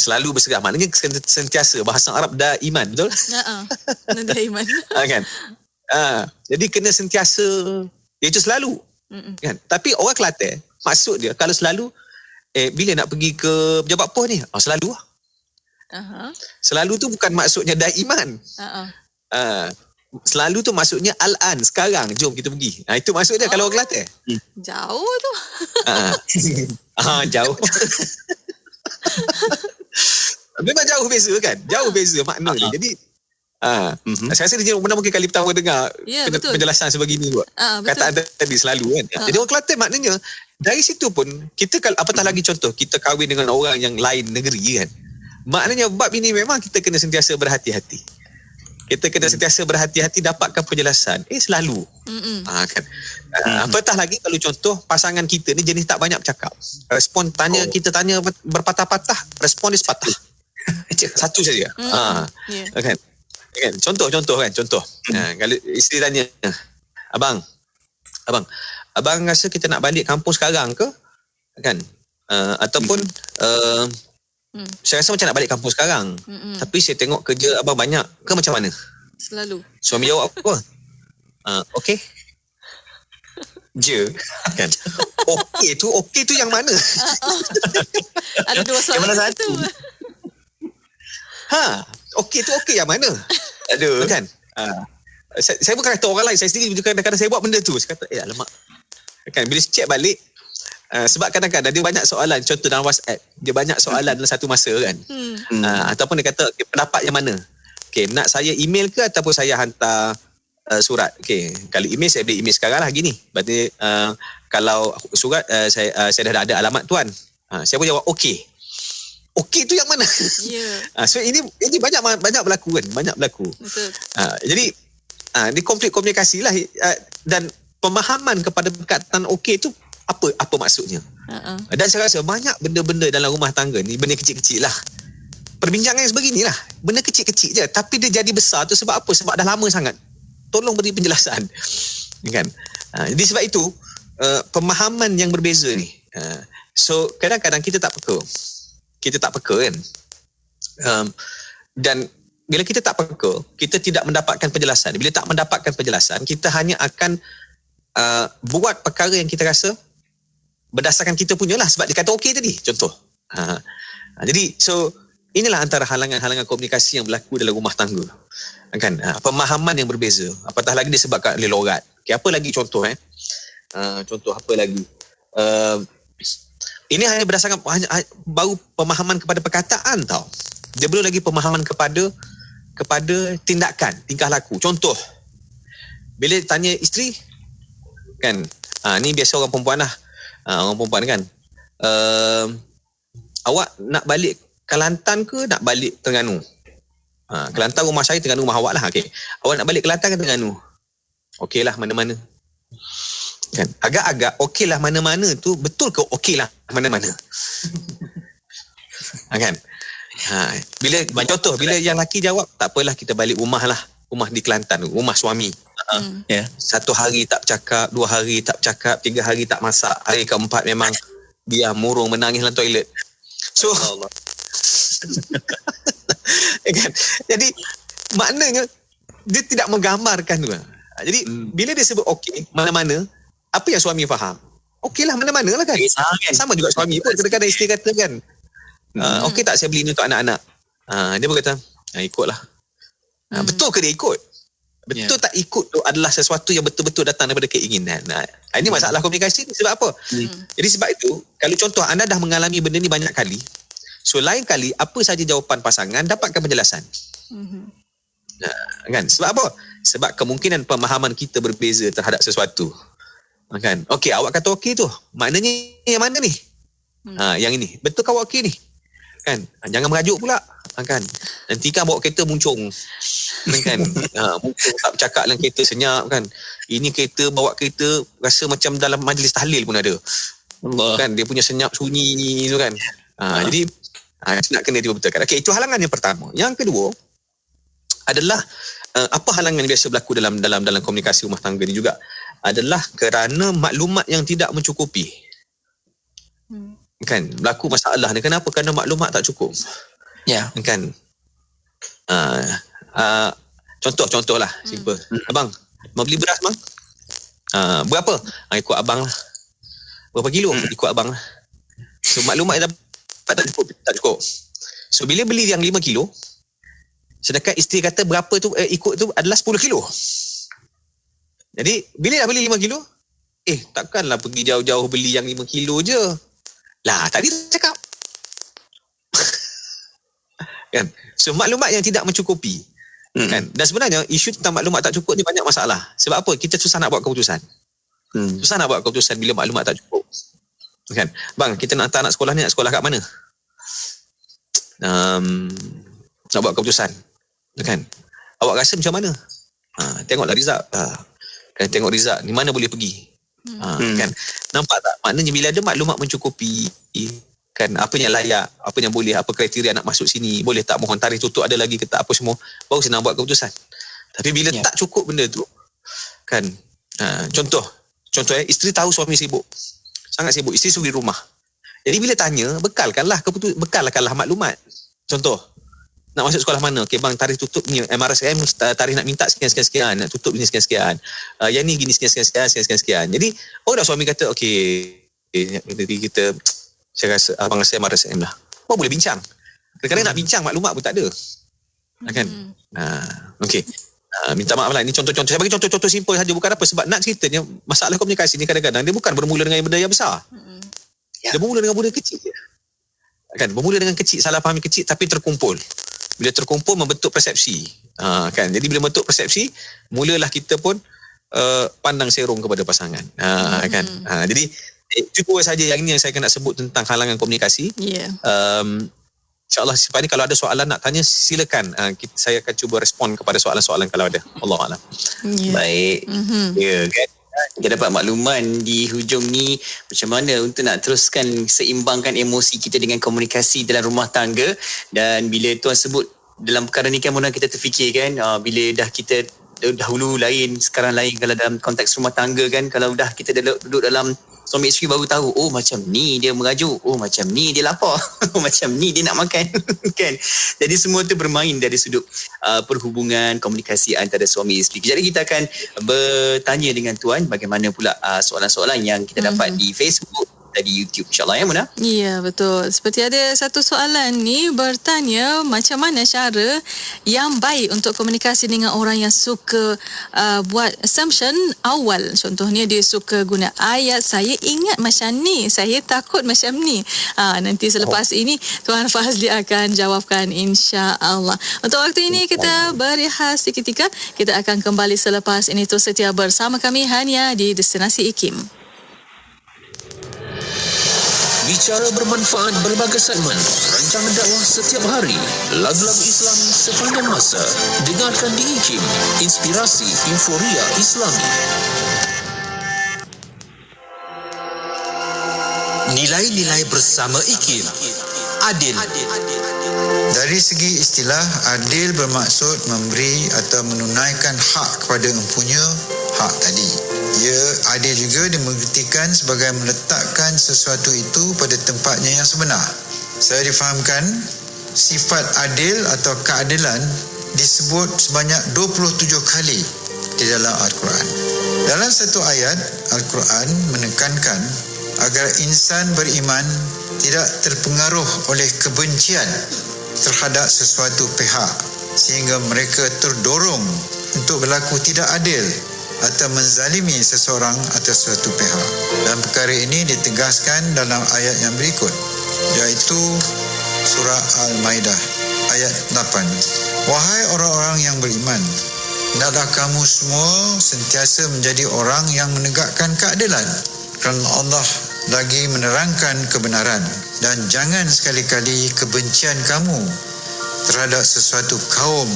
Selalu bersedekah maknanya sentiasa, bahasa Arab daiman, betul? Kena daiman. Kan? Jadi kena sentiasa, iaitu selalu. Kan? Tapi orang Kelantan, maksud dia kalau selalu bila nak pergi ke pejabat pos ni, selalu lah. Selalu tu bukan maksudnya daiman. Selalu tu maksudnya al-an, sekarang, jom kita pergi. Itu maksud dia kalau orang Kelantan. Jauh tu. Jauh. Memang jauh beza kan? Jauh beza makna dia. Jadi saya rasa dia mungkin kali pertama dengar penjelasan sebegini buat. Kataan tadi selalu kan. Jadi orang Kelantan maknanya dari situ pun kita kalau apatah lagi contoh kita kahwin dengan orang yang lain negeri kan. Maknanya bab ini memang kita kena sentiasa berhati-hati. Kita kena sentiasa berhati-hati dapatkan penjelasan. Selalu. Kan. Apatah lagi kalau contoh pasangan kita ni jenis tak banyak bercakap. Respon kita tanya berpatah-patah, respon dia sepatah. Satu saja. Kan. Contoh kan, contoh. Kalau isteri tanya, abang rasa kita nak balik kampung sekarang ke? Kan? Ataupun saya rasa macam nak balik kampung sekarang. Tapi saya tengok kerja abang banyak ke macam mana? Selalu. Suami jawab apa? Okey. Je. Kan? Okey tu yang mana? Ada dua soalan. Yang mana satu? Okey tu okey yang mana? Ada kan? Saya bukan kata orang lain, saya sendiri kadang-kadang saya buat benda tu. Saya kata, alamak. Kan bila check balik, sebab kadang-kadang dia banyak soalan, contoh dalam WhatsApp, dia banyak soalan dalam satu masa kan. Ataupun dia kata, pendapat yang mana? Nak saya email ke ataupun saya hantar surat? Kalau email, saya boleh email sekarang lah gini. Berarti kalau surat, saya dah ada alamat tuan. Saya pun jawab okey. Okey tu yang mana? So ini banyak berlaku kan, banyak berlaku. Betul. Jadi di konflik komunikasi lah, dan pemahaman kepada perkataan okey tu apa maksudnya. Dan saya rasa banyak benda-benda dalam rumah tangga ni benda kecil-kecil lah. Perbincangan yang sebeginilah, benda kecil-kecil je tapi dia jadi besar tu sebab apa? Sebab dah lama sangat. Tolong beri penjelasan. Kan? Jadi sebab itu pemahaman yang berbeza ni. So kadang-kadang kita tak peka kan. Dan bila kita tak peka, kita tidak mendapatkan penjelasan. Bila tak mendapatkan penjelasan, kita hanya akan buat perkara yang kita rasa berdasarkan kita punya lah, sebab dia kata okey tadi, contoh. Jadi so inilah antara halangan-halangan komunikasi yang berlaku dalam rumah tangga. Kan? Pemahaman yang berbeza. Apatah lagi disebabkan oleh logat. Apa lagi contoh? Contoh apa lagi? Ini hanya berdasarkan baru pemahaman kepada perkataan tau. Dia belum lagi pemahaman kepada tindakan, tingkah laku. Contoh, bila tanya isteri kan, ni biasa orang perempuan lah, orang perempuan kan, awak nak balik Kelantan ke nak balik Terengganu? Kelantan rumah saya, Terengganu rumah awak lah. Okay. Awak nak balik Kelantan ke Terengganu? Okey lah mana-mana. Kan? Agak-agak okey lah mana-mana tu betul ke okey lah mana-mana? Kan? Bila contoh, bila yang lelaki jawab, tak apalah kita balik rumah lah. Rumah di Kelantan, rumah suami. Yeah. 1 hari tak bercakap, 2 hari tak bercakap, 3 hari tak masak, hari keempat memang dia murung menangis dalam toilet. So kan? Jadi maknanya dia tidak menggambarkan tu. Jadi bila dia sebut okey mana-mana, apa yang suami faham? Okey lah mana-mana lah kan? Sama juga suami pun kadang-kadang isteri kata kan, okey tak saya beli ni untuk anak-anak? Dia pun kata ikutlah. Betul ke dia ikut? Betul tak ikut tu adalah sesuatu yang betul-betul datang daripada keinginan. Ini masalah komunikasi ni. Sebab apa? Jadi sebab itu, kalau contoh anda dah mengalami benda ni banyak kali, so lain kali apa saja jawapan pasangan, dapatkan penjelasan. Kan? Sebab apa? Sebab kemungkinan pemahaman kita berbeza terhadap sesuatu. Kan? Okey, awak kata okey tu, maknanya yang mana ni? Yang ini. Betul ke awak okey ni? Kan? Jangan merajuk pula. Kan? Nanti kan bawa kereta muncung. Kan? Muncung tak bercakap dalam kereta senyap kan. Ini kereta, bawa kereta rasa macam dalam majlis tahlil pun ada. Kan? Dia punya senyap sunyi tu kan. Jadi nak kena dibetulkan. Okey, itu halangan yang pertama. Yang kedua adalah apa halangan yang biasa berlaku dalam komunikasi rumah tangga ni juga adalah kerana maklumat yang tidak mencukupi. Kan? Berlaku masalah ni. Kenapa? Kerana maklumat tak cukup. Ya. Kan? Contoh lah, simple. Abang, mau beli beras bang? Berapa? Ikut abang lah. Berapa kilo? Ikut abang lah. So maklumat yang dapat tak cukup. So bila beli yang 5 kilo, sedangkan isteri kata berapa tu ikut tu adalah 10 kilo. Jadi bila dah beli 5 kilo, takkanlah pergi jauh-jauh beli yang 5 kilo je. Lah tadi cakap. Kan? So maklumat yang tidak mencukupi. Kan? Dan sebenarnya isu tentang maklumat tak cukup ni banyak masalah. Sebab apa? Kita susah nak buat keputusan. Susah nak buat keputusan bila maklumat tak cukup. Kan? Bang, kita nak hantar anak sekolah ni, nak sekolah kat mana? Nak buat keputusan. Kan? Awak rasa macam mana? Tengoklah result. Kan, tengok result ni mana boleh pergi. Kan? Nampak tak? Maknanya bila ada maklumat mencukupi, kan, apa yang layak, apa yang boleh, apa kriteria nak masuk sini, boleh tak mohon tarikh tutup ada lagi ke tak, apa semua, baru senang buat keputusan. Tapi bila tak cukup benda tu, kan, contoh isteri tahu suami sibuk, sangat sibuk, isteri suruh di rumah. Jadi bila tanya, bekalkanlah maklumat. Contoh, nak masuk sekolah mana? Okey bang, tarikh tutup ni MRSM, tarikh nak minta sekian-sekian, nak tutup ni sekian-sekian. Yang ni gini sekian-sekian. Jadi dah suami kata okey, kita saya rasa abang rasa MRSM lah. Baru boleh bincang. Kadang-kadang nak bincang maklumat pun tak ada. Kan? Okey. Minta maaf lah. Ini contoh-contoh. Saya bagi contoh-contoh simple saja. Bukan apa. Sebab nak ceritanya, masalah komunikasi ni kadang-kadang dia bukan bermula dengan benda yang besar. Dia bermula dengan benda kecil. Kan? Bermula dengan kecil, salah faham kecil tapi terkumpul. Bila terkumpul membentuk persepsi. Kan? Jadi bila membentuk persepsi, mulalah kita pun pandang serong kepada pasangan. Kan? Jadi itu dua saja yang ini yang saya nak sebut tentang halangan komunikasi. InsyaAllah selepas ni kalau ada soalan nak tanya silakan. Saya akan cuba respon kepada soalan-soalan kalau ada. Allahuakbar. Baik. Kan? Kita dapat makluman di hujung ni macam mana untuk nak teruskan seimbangkan emosi kita dengan komunikasi dalam rumah tangga. Dan bila tuan sebut dalam perkara ni kan mula kita terfikir kan, bila dah kita dahulu lain, sekarang lain kalau dalam konteks rumah tangga kan, kalau dah kita duduk dalam suami isteri baru tahu, oh macam ni dia merajuk, oh macam ni dia lapar, oh macam ni dia nak makan. Kan? Jadi semua tu bermain dari sudut perhubungan komunikasi antara suami isteri. Jadi kita akan bertanya dengan tuan bagaimana pula soalan-soalan yang kita dapat di Facebook di YouTube insyaAllah ya Muna. Ya, betul. Seperti ada satu soalan ni bertanya macam mana cara yang baik untuk komunikasi dengan orang yang suka buat assumption awal. Contohnya dia suka guna ayat, saya ingat macam ni, saya takut macam ni. Nanti selepas ini Tuan Fazli akan jawabkan insya-Allah. Untuk waktu ini kita berehat seketika. Kita akan kembali selepas ini. Terus setia bersama kami hanya di Destinasi IKIM. Bicara bermanfaat berbagai segmen, rancangan dakwah setiap hari, lagu-lagu Islam sepanjang masa. Dengarkan di IKIM, Inspirasi Inforia Islami. Nilai-nilai bersama IKIM. Adil. Dari segi istilah, adil bermaksud memberi atau menunaikan hak kepada empunya hak tadi. Ia adil juga dimengertikan sebagai meletakkan sesuatu itu pada tempatnya yang sebenar. Saya difahamkan, sifat adil atau keadilan disebut sebanyak 27 kali di dalam Al-Quran. Dalam satu ayat, Al-Quran menekankan agar insan beriman tidak terpengaruh oleh kebencian terhadap sesuatu pihak sehingga mereka terdorong untuk berlaku tidak adil atau menzalimi seseorang atau suatu pihak. Dan perkara ini ditegaskan dalam ayat yang berikut, iaitu surah Al-Maidah ayat 8. Wahai orang-orang yang beriman, hendaklah kamu semua sentiasa menjadi orang yang menegakkan keadilan, kerana Allah lagi menerangkan kebenaran, dan jangan sekali-kali kebencian kamu terhadap sesuatu kaum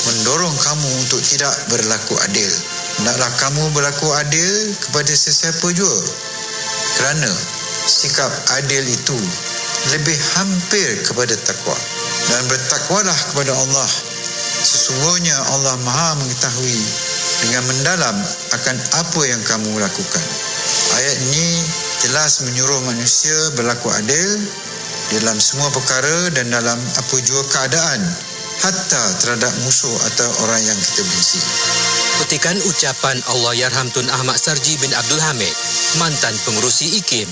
mendorong kamu untuk tidak berlaku adil. Hendaklah kamu berlaku adil kepada sesiapa jua, kerana sikap adil itu lebih hampir kepada takwa. Dan bertakwalah kepada Allah. Sesungguhnya Allah Maha mengetahui dengan mendalam akan apa yang kamu lakukan. Ayat ini jelas menyuruh manusia berlaku adil dalam semua perkara dan dalam apa jua keadaan, hatta terhadap musuh atau orang yang kita benci. Petikan ucapan Allahyarham Tun Ahmad Sarji bin Abdul Hamid, mantan pengerusi IKIM.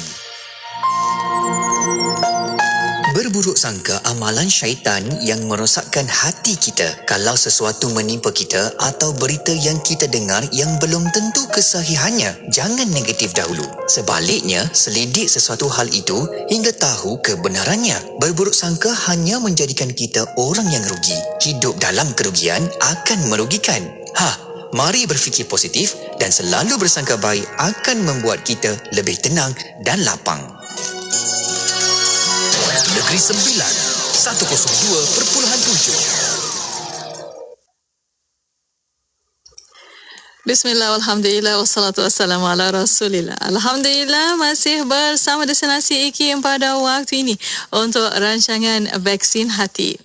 Berburuk sangka amalan syaitan yang merosakkan hati kita kalau sesuatu menimpa kita atau berita yang kita dengar yang belum tentu kesahihannya. Jangan negatif dahulu. Sebaliknya, selidik sesuatu hal itu hingga tahu kebenarannya. Berburuk sangka hanya menjadikan kita orang yang rugi. Hidup dalam kerugian akan merugikan. Mari berfikir positif dan selalu bersangka baik akan membuat kita lebih tenang dan lapang. Negeri Sembilan 102.7. Bismillah, alhamdulillah, wassalatu wassalamu ala rasulillah. Alhamdulillah masih bersama Destinasi IKIM pada waktu ini untuk rancangan Vaksin Hati.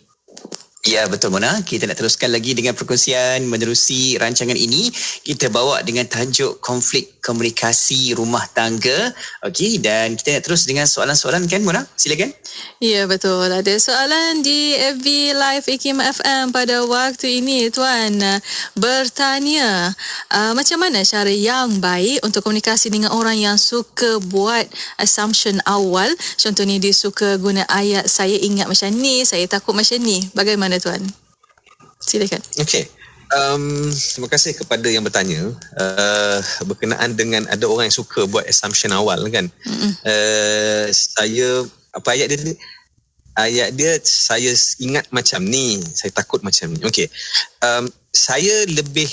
Ya, betul Mona. Kita nak teruskan lagi dengan perkongsian menerusi rancangan ini. Kita bawa dengan tajuk konflik komunikasi rumah tangga. Okey, dan kita nak terus dengan soalan-soalan kan Mona? Silakan. Ya, betul. Ada soalan di FB Live IKIM FM pada waktu ini. Tuan bertanya, macam mana cara yang baik untuk komunikasi dengan orang yang suka buat assumption awal? Contohnya dia suka guna ayat, saya ingat macam ni, saya takut macam ni. Bagaimana Tuan? Silakan. Okey. Terima kasih kepada yang bertanya berkenaan dengan ada orang yang suka buat assumption awal kan. Saya apa ayat dia ni? Ayat dia saya ingat macam ni, saya takut macam ni. Okey. Saya lebih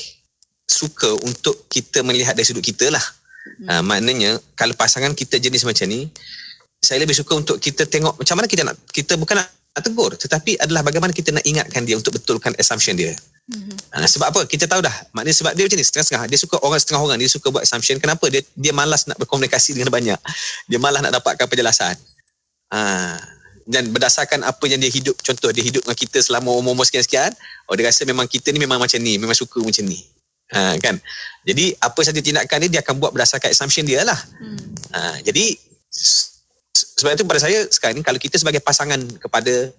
suka untuk kita melihat dari sudut kita lah. Maknanya kalau pasangan kita jenis macam ni, saya lebih suka untuk kita tengok macam mana kita bukan nak tegur, tetapi adalah bagaimana kita nak ingatkan dia untuk betulkan assumption dia. Sebab apa? Kita tahu dah. Maknanya sebab dia macam ni, setengah-setengah. Dia suka setengah orang, dia suka buat assumption. Kenapa? Dia malas nak berkomunikasi dengan banyak. Dia malas nak dapatkan penjelasan. Dan berdasarkan apa yang dia hidup, contoh dia hidup dengan kita selama umur sekian-sekian, dia rasa memang kita ni memang macam ni, memang suka macam ni. Kan? Jadi apa saja tindakan dia akan buat berdasarkan assumption dia lah. Jadi sebab itu pada saya sekarang ni, kalau kita sebagai pasangan kepada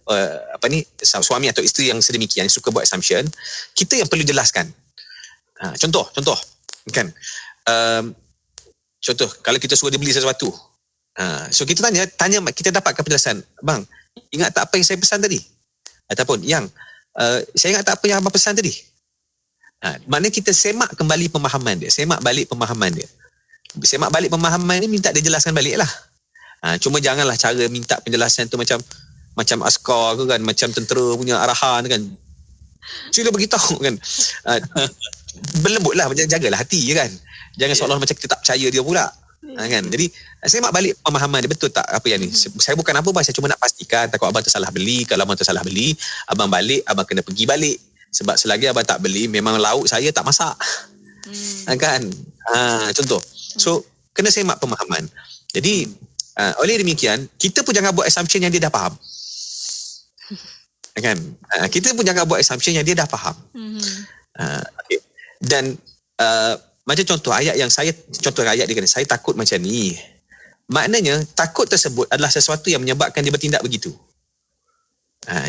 suami atau isteri yang sedemikian suka buat assumption, kita yang perlu jelaskan. Contoh kan, contoh kalau kita suruh dia beli sesuatu, So kita tanya kita dapatkan penjelasan. Bang, ingat tak apa yang saya pesan tadi? Ataupun saya ingat tak apa yang abang pesan tadi? Maknanya kita semak kembali pemahaman dia. Semak balik pemahaman ni minta dia jelaskan balik lah. Cuma janganlah cara minta penjelasan tu macam askar ke kan, macam tentera punya arahan kan. Sila beritahu kan. Berlembutlah, jagalah hati je kan. Jangan seolah-olah macam kita tak percaya dia pula. Kan. Jadi semak balik pemahaman dia, betul tak apa yang ni. Saya bukan apa, saya cuma nak pastikan takut abang tersalah beli. Kalau abang tersalah beli, abang balik, abang kena pergi balik. Sebab selagi abang tak beli, memang lauk saya tak masak. Kan? Contoh. So, kena semak pemahaman. Jadi, oleh demikian, kita pun jangan buat assumption yang dia dah faham. Kan? Kita pun jangan buat assumption yang dia dah faham. Okay. Dan macam contoh ayat dia kata, saya takut macam ni. Maknanya, takut tersebut adalah sesuatu yang menyebabkan dia bertindak begitu.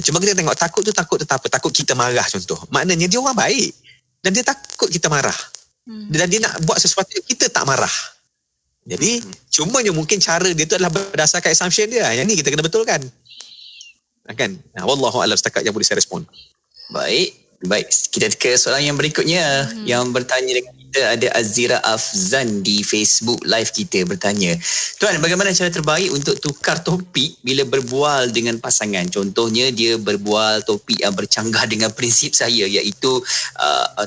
Cuma kita tengok takut tu takut apa? Takut kita marah contoh. Maknanya dia orang baik dan dia takut kita marah. Dan dia nak buat sesuatu yang kita tak marah. Jadi cumanya mungkin cara dia tu adalah berdasarkan assumption dia. Yang ni kita kena betulkan. Kan? Wallahu a'lam, setakat yang boleh saya respon. Baik, kita ke soalan yang berikutnya. Yang bertanya dengan kita ada Azira Afzan di Facebook live kita bertanya, Tuan, bagaimana cara terbaik untuk tukar topik bila berbual dengan pasangan? Contohnya dia berbual topik yang bercanggah dengan prinsip saya, iaitu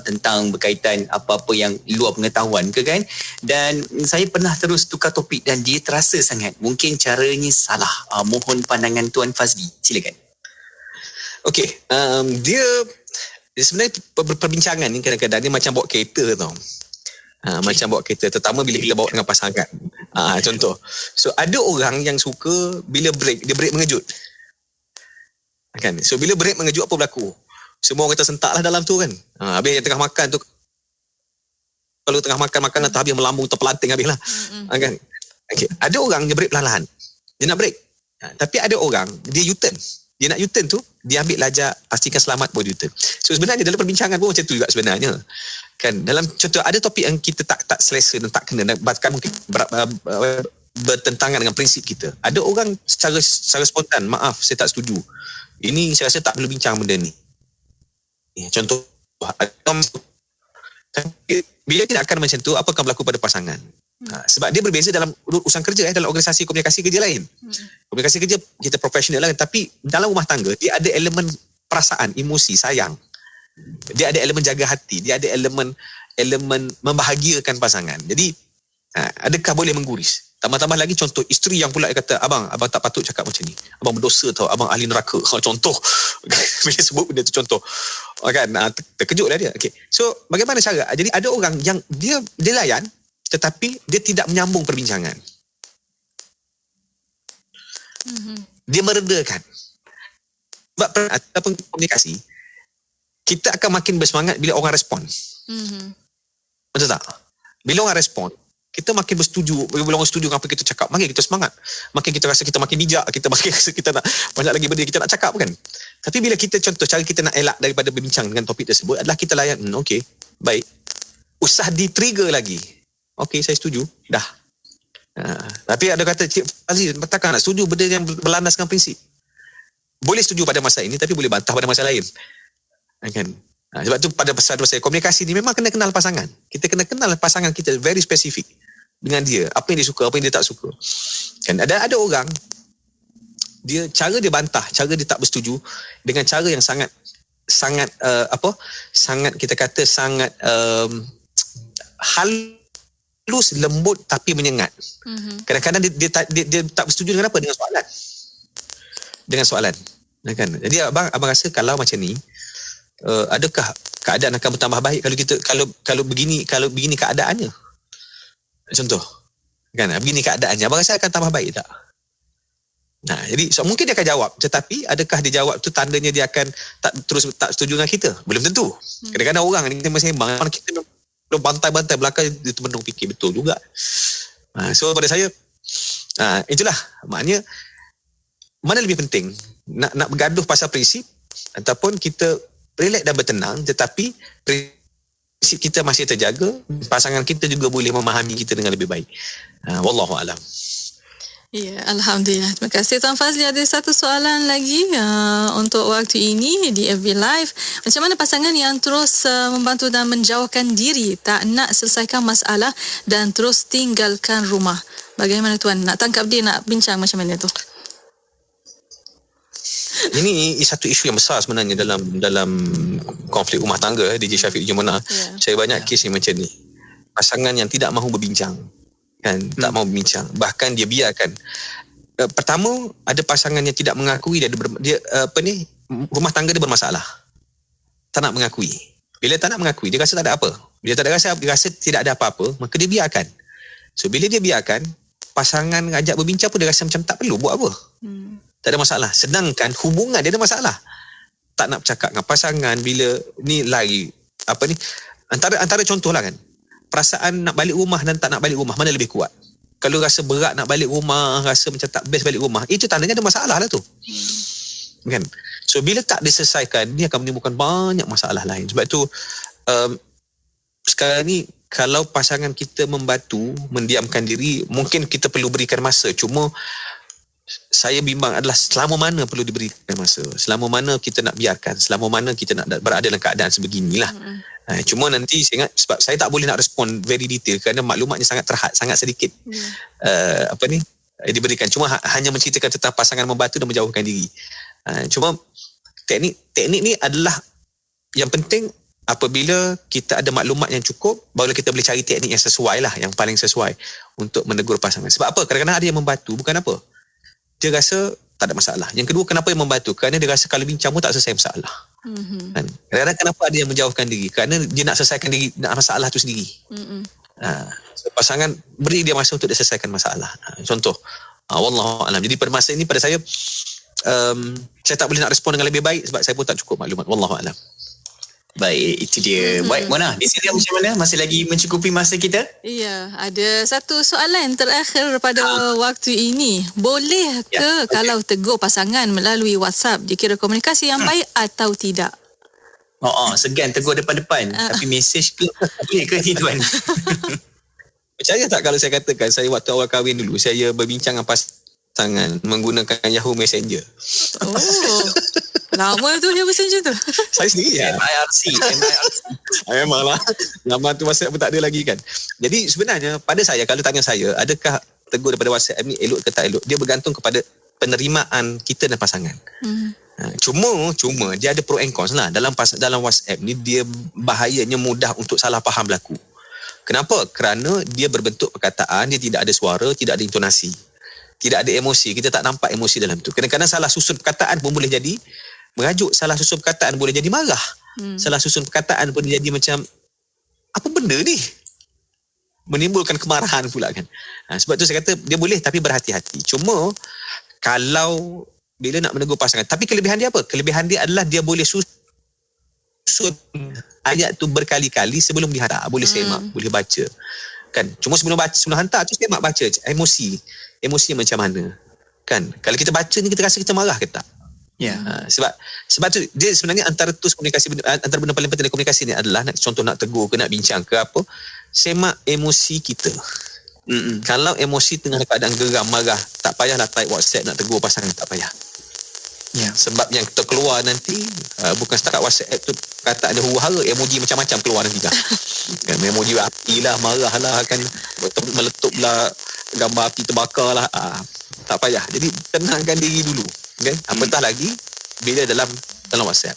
tentang berkaitan apa-apa yang luar pengetahuan ke kan, dan saya pernah terus tukar topik dan dia terasa sangat mungkin caranya salah. Mohon pandangan Tuan Fazli, silakan. Okey, dia sebenarnya perbincangan ni kadang-kadang dia macam bawa kereta tau. Macam bawa kereta, terutama bila kita bawa dengan pasangan. Contoh. So ada orang yang suka bila break, dia break mengejut. Kan? So bila break mengejut apa berlaku? Semua orang tersentak lah dalam tu kan. Habis yang tengah makan tu, kalau tengah makan atau habis melambung terpelanting habis lah. Kan? Okay. Ada orang dia break perlahan-lahan. Dia nak break. Tapi ada orang dia U-turn. Dia nak U-turn tu, dia ambil lajak, pastikan selamat buat U-turn. So sebenarnya dalam perbincangan pun macam tu juga sebenarnya. Kan, dalam contoh ada topik yang kita tak selesa dan tak kena, bahkan mungkin bertentangan dengan prinsip kita. Ada orang secara spontan, maaf saya tak setuju. Ini saya rasa tak perlu bincang benda ni. Contoh, bila tidak akan macam tu, apa akan berlaku pada pasangan? Sebab dia berbeza dalam urusan kerja, dalam organisasi komunikasi kerja lain. Komunikasi kerja kita profesional lah, tapi dalam rumah tangga dia ada elemen perasaan, emosi, sayang. Dia ada elemen jaga hati, dia ada elemen membahagiakan pasangan. Jadi adakah boleh mengguris? Tambah-tambah lagi contoh isteri yang pula kata, abang tak patut cakap macam ni. Abang berdosa tau, abang ahli neraka. Contoh. Bila sebut benda tu contoh. Kan, terkejutlah dia. Okay. So bagaimana cara? Jadi ada orang yang dia layan, tetapi dia tidak menyambung perbincangan. Dia meredakan. Sebab ataupun komunikasi, kita akan makin bersemangat bila orang respon. Betul tak? Bila orang respon, kita makin bersetuju. Bila orang setuju dengan apa kita cakap, makin kita semangat. Makin kita rasa kita makin bijak. Kita makin rasa kita nak banyak lagi benda kita nak cakap kan. Tapi bila kita contoh, cara kita nak elak daripada berbincang dengan topik tersebut adalah kita layan, okey, baik. Usah di-trigger lagi. Okey, saya setuju. Dah. Tapi ada kata, Cik Fazli, takkan nak setuju benda yang berlandaskan prinsip. Boleh setuju pada masa ini, tapi boleh bantah pada masa lain. Kan? Sebab tu pada pasal komunikasi ni memang kena kenal pasangan. Kita kena kenal pasangan kita very specific dengan dia. Apa yang dia suka, apa yang dia tak suka. Kan? Ada orang, cara dia bantah, cara dia tak bersetuju dengan cara yang sangat kita kata sangat halus, lembut tapi menyengat. Kadang-kadang dia tak bersetuju dengan apa? Dengan soalan. Kan? Jadi abang rasa kalau macam ni, adakah keadaan akan bertambah baik kalau begini keadaannya? Contoh. Kan? Begini keadaannya, abang rasa akan tambah baik tak? Jadi mungkin dia akan jawab, tetapi adakah dia jawab tu tandanya dia akan tak setuju dengan kita? Belum tentu. Kadang-kadang orang ni kita masih sembang, kita bantai-bantai belakang dia termenung fikir betul juga. So pada saya itulah maknanya, mana lebih penting nak bergaduh pasal prinsip ataupun kita relax dan bertenang tetapi prinsip kita masih terjaga, pasangan kita juga boleh memahami kita dengan lebih baik. Wallahu alam. Ya, Alhamdulillah. Terima kasih Tuan Fazli. Ada satu soalan lagi untuk waktu ini di FB Live. Macam mana pasangan yang terus membantu dan menjauhkan diri, tak nak selesaikan masalah dan terus tinggalkan rumah? Bagaimana Tuan? Nak tangkap dia, nak bincang macam mana tu? Ini satu isu yang besar sebenarnya dalam konflik rumah tangga, DJ Syafiq Jumana. Saya banyak kes yang macam ni. Pasangan yang tidak mahu berbincang. Kan, tak mahu berbincang, bahkan dia biarkan. Pertama, ada pasangan yang tidak mengakui dia rumah tangga dia bermasalah, tak nak mengakui. Bila tak nak mengakui, dia rasa tak ada apa. Bila tak ada dia rasa tidak ada apa-apa, maka dia biarkan. So bila dia biarkan, pasangan ajak berbincang pun dia rasa macam tak perlu buat apa. Tak ada masalah. Sedangkan hubungan dia ada masalah. Tak nak bercakap dengan pasangan, bila ni lari antara contohlah kan, perasaan nak balik rumah dan tak nak balik rumah, mana lebih kuat? Kalau rasa berat nak balik rumah, rasa macam tak best balik rumah, itu tandanya ada masalah lah tu. Kan? So bila tak diselesaikan, dia akan menimbulkan banyak masalah lain. Sebab tu sekarang ni kalau pasangan kita membatu, mendiamkan diri, mungkin kita perlu berikan masa. Cuma saya bimbang adalah selama mana perlu diberikan masa, selama mana kita nak biarkan, selama mana kita nak berada dalam keadaan sebeginilah. Cuma nanti saya ingat, sebab saya tak boleh nak respon very detail kerana maklumatnya sangat terhad, sangat sedikit diberikan. Cuma hanya menceritakan tentang pasangan membatu dan menjauhkan diri. Cuma teknik ni adalah yang penting. Apabila kita ada maklumat yang cukup, barulah kita boleh cari teknik yang sesuai lah, yang paling sesuai untuk menegur pasangan. Sebab apa? Kadang-kadang ada yang membatu bukan apa, dia rasa tak ada masalah. Yang kedua, kenapa yang membatu? Kerana dia rasa kalau bincang pun tak selesai masalah. Kan? Kadang-kadang kenapa ada yang menjauhkan diri? Kerana dia nak selesaikan diri, nak masalah tu sendiri. So, pasangan beri dia masa untuk dia selesaikan masalah. Contoh, wallahualam. Jadi pada masa ini pada saya tak boleh nak respon dengan lebih baik sebab saya pun tak cukup maklumat. Wallahualam. Baik, itu dia. Baik, Mona, di sini macam mana? Masih lagi mencukupi masa kita? Ya, ada satu soalan terakhir pada waktu ini. Boleh ke kalau tegur pasangan melalui WhatsApp dikira komunikasi yang baik atau tidak? Segan tegur depan-depan. Tapi mesej ke? Boleh ke ni, Tuan? Percaya tak kalau saya katakan, saya waktu awal kahwin dulu, saya berbincang dengan pasangan menggunakan Yahoo Messenger. Lama tu dia messenger tu. Saya sendiri ya. MIRC. Memanglah. Nama tu WhatsApp pun tak ada lagi kan. Jadi sebenarnya pada saya, kalau tanya saya, adakah tegur daripada WhatsApp ni elok ke tak elok? Dia bergantung kepada penerimaan kita dan pasangan. Cuma dia ada pro and cons lah. Dalam WhatsApp ni dia bahayanya mudah untuk salah faham berlaku. Kenapa? Kerana dia berbentuk perkataan, dia tidak ada suara, tidak ada intonasi, tidak ada emosi. Kita tak nampak emosi dalam tu. Kadang-kadang salah susun perkataan pun boleh jadi merajuk, salah susun perkataan boleh jadi marah, salah susun perkataan pun jadi macam apa benda ni, menimbulkan kemarahan pula kan. Sebab tu saya kata dia boleh tapi berhati-hati. Cuma kalau bila nak menegur pasangan, tapi kelebihan dia apa? Kelebihan dia adalah dia boleh susun ayat tu berkali-kali sebelum dihantar. Boleh semak, boleh baca kan. Cuma sebelum hantar tu semak baca emosi macam mana kan. Kalau kita baca ni kita rasa kita marah ke tak? Sebab tu dia sebenarnya antara tools komunikasi, antara benda paling penting dalam komunikasi ni adalah contoh nak tegur ke nak bincang ke apa, semak emosi kita. Kalau emosi tengah keadaan geram, marah, tak payahlah type WhatsApp nak tegur pasangan, tak payah. Sebab yang terkeluar nanti bukan setakat WhatsApp tu, kata ada huru-hara, emoji macam-macam keluar nanti kan. Emoji api lah, marah lah kan, meletup lah, gambar api terbakar lah. Tak payah. Jadi tenangkan diri dulu kan? Apatah lagi bila dalam WhatsApp.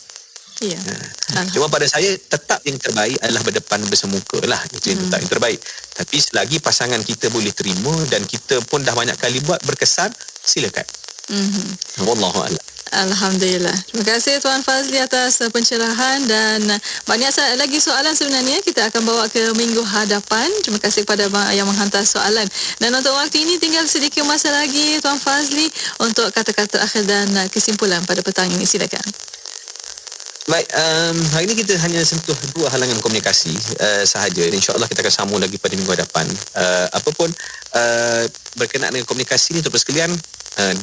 Cuma pada saya tetap yang terbaik adalah berdepan bersemuka lah. Itu yang tetap yang terbaik. Tapi selagi pasangan kita boleh terima dan kita pun dah banyak kali buat, berkesan, silakan. Wallahualam. Alhamdulillah. Terima kasih Tuan Fazli atas pencerahan dan banyak lagi soalan sebenarnya kita akan bawa ke minggu hadapan. Terima kasih kepada yang menghantar soalan. Dan untuk waktu ini tinggal sedikit masa lagi Tuan Fazli untuk kata-kata akhir dan kesimpulan pada petang ini. Silakan. Baik, hari ini kita hanya sentuh 2 halangan komunikasi sahaja. InsyaAllah kita akan sambung lagi pada minggu hadapan. Apapun berkenaan dengan komunikasi ni, tuan-tuan sekalian,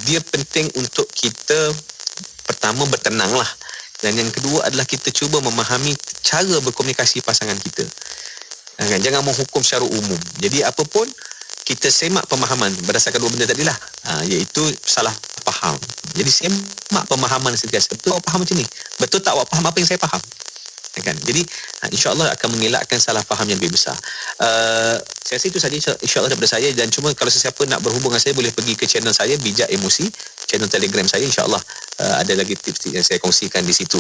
dia penting untuk kita pertama bertenang lah. Dan yang kedua adalah kita cuba memahami cara berkomunikasi pasangan kita. Jangan menghukum secara umum. Jadi apapun kita semak pemahaman berdasarkan dua benda tadilah, iaitu salah faham. Jadi semak pemahaman sentiasa. Betul awak faham macam ni? Betul tak awak faham apa yang saya faham? Kan? Jadi insya-Allah akan mengelakkan salah faham yang lebih besar. Saya rasa itu saja insya-Allah daripada saya, dan cuma kalau sesiapa nak berhubung dengan saya boleh pergi ke channel saya Bijak Emosi, channel Telegram saya, insya-Allah ada lagi tips yang saya kongsikan di situ.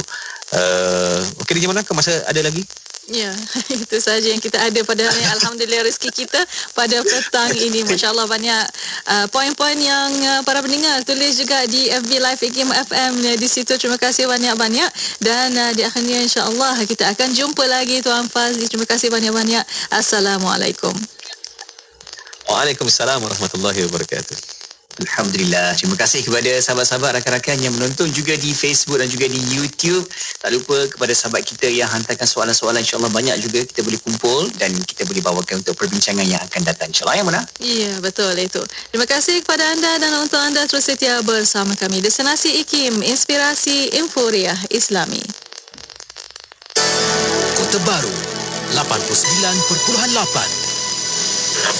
Okey, di mana ke masa ada lagi? Ya, itu saja yang kita ada pada hari ini. Alhamdulillah rezeki kita pada petang ini. Masya Allah banyak poin-poin yang para pendengar tulis juga di FB Live IKIM FM di situ. Terima kasih banyak-banyak. Dan di akhirnya insya Allah kita akan jumpa lagi Tuan Fazli. Terima kasih banyak-banyak. Assalamualaikum. Waalaikumsalam warahmatullahi wabarakatuh. Alhamdulillah. Terima kasih kepada sahabat-sahabat rakan-rakan yang menonton juga di Facebook dan juga di YouTube. Tak lupa kepada sahabat kita yang hantarkan soalan-soalan, insya-Allah banyak juga kita boleh kumpul dan kita boleh bawakan untuk perbincangan yang akan datang, insya-Allah, ya Mona. Iya, betul itu. Terima kasih kepada anda dan untuk anda terus setia bersama kami. Destinasi IKIM, inspirasi Inforia Islami. Kota Baru 89.8.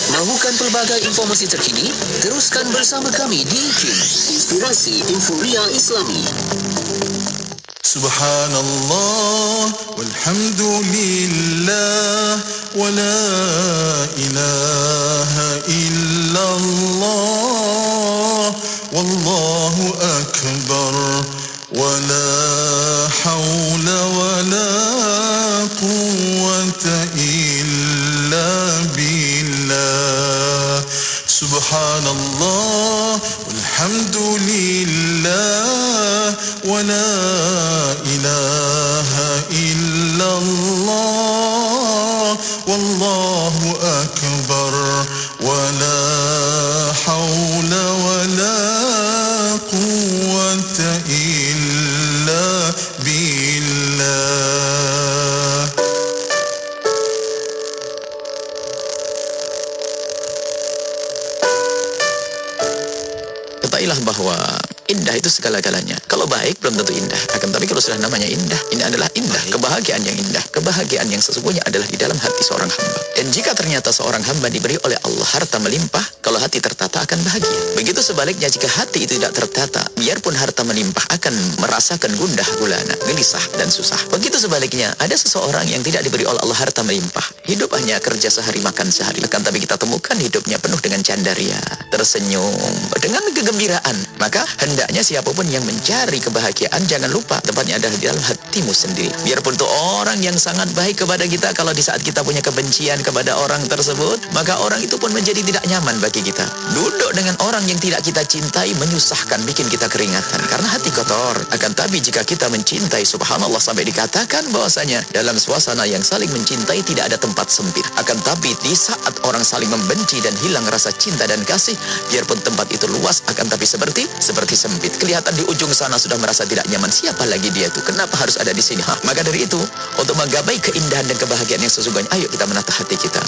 Mahukan pelbagai informasi terkini? Teruskan bersama kami di IKIM, Inspirasi Inforia Islami. Subhanallah walhamdulillah wa la ilaha illallah wallahu akbar wa la hawla wa la quwwata illa billah. Subhanallah walhamdulillah wa la ilaha illallah wallahu akbar wa la hawla wa la quwwata illa billah. Ketahuilah bahawa indah itu segala-galanya. Kalau baik belum tentu indah. Akan tapi kalau sudah namanya indah, ini adalah indah. Kebahagiaan yang indah. Kebahagiaan yang sesungguhnya adalah di dalam hati seorang hamba. Dan jika ternyata seorang hamba diberi oleh Allah harta melimpah, kalau hati tertata akan bahagia. Begitu sebaliknya jika hati itu tidak tertata, biarpun harta melimpah akan merasakan gundah gulana, gelisah dan susah. Begitu sebaliknya, ada seseorang yang tidak diberi oleh Allah harta melimpah. Hidup hanya kerja sehari, makan sehari. Akan tapi kita temukan hidupnya penuh dengan candaria, tersenyum, dengan kegembiraan. Maka hendaknya siapapun yang mencari kebahagiaan, jangan lupa tempatnya adalah di dalam hatimu sendiri. Biarpun itu orang yang sangat baik kepada kita, kalau di saat kita punya kebencian kepada orang tersebut, maka orang itu pun menjadi tidak nyaman bagi kita. Duduk dengan orang yang tidak kita cintai menyusahkan, bikin kita keringatan karena hati kotor. Akan tapi jika kita mencintai, subhanallah, sampai dikatakan bahwasanya dalam suasana yang saling mencintai tidak ada tempat sempit. Akan tapi di saat orang saling membenci dan hilang rasa cinta dan kasih, biarpun tempat itu luas, akan tapi seperti sempit. Kelihatan di ujung sana sudah merasa tidak nyaman. Siapa lagi dia itu? Kenapa harus ada di sini? Maka dari itu, untuk menggapai keindahan dan kebahagiaan yang sesungguhnya, ayo kita menata hati kita.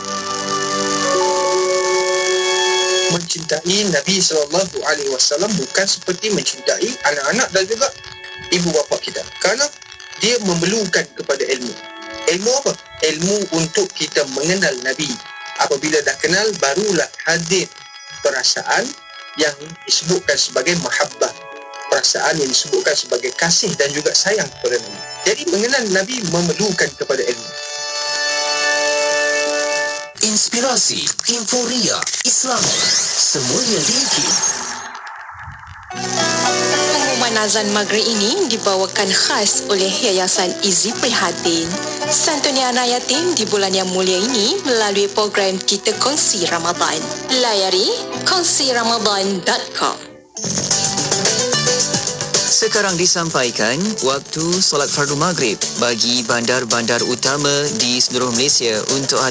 Mencintai Nabi SAW bukan seperti mencintai anak-anak dan juga ibu bapa kita. Kerana dia memerlukan kepada ilmu. Ilmu apa? Ilmu untuk kita mengenal Nabi. Apabila dah kenal, barulah hadir perasaan yang disebutkan sebagai mahabbah. Perasaan yang disebutkan sebagai kasih dan juga sayang kepada Nabi. Jadi mengenal Nabi memerlukan kepada ilmu. Inspirasi Inforia Islami. Semuanya di IKIM. Pengumuman azan maghrib ini dibawakan khas oleh Yayasan Izi Prihatin. Santuni anak yatim di bulan yang mulia ini melalui program Kita Kongsi Ramadan. Layari kongsiramadan.com. Sekarang disampaikan waktu solat fardu maghrib bagi bandar-bandar utama di seluruh Malaysia untuk hari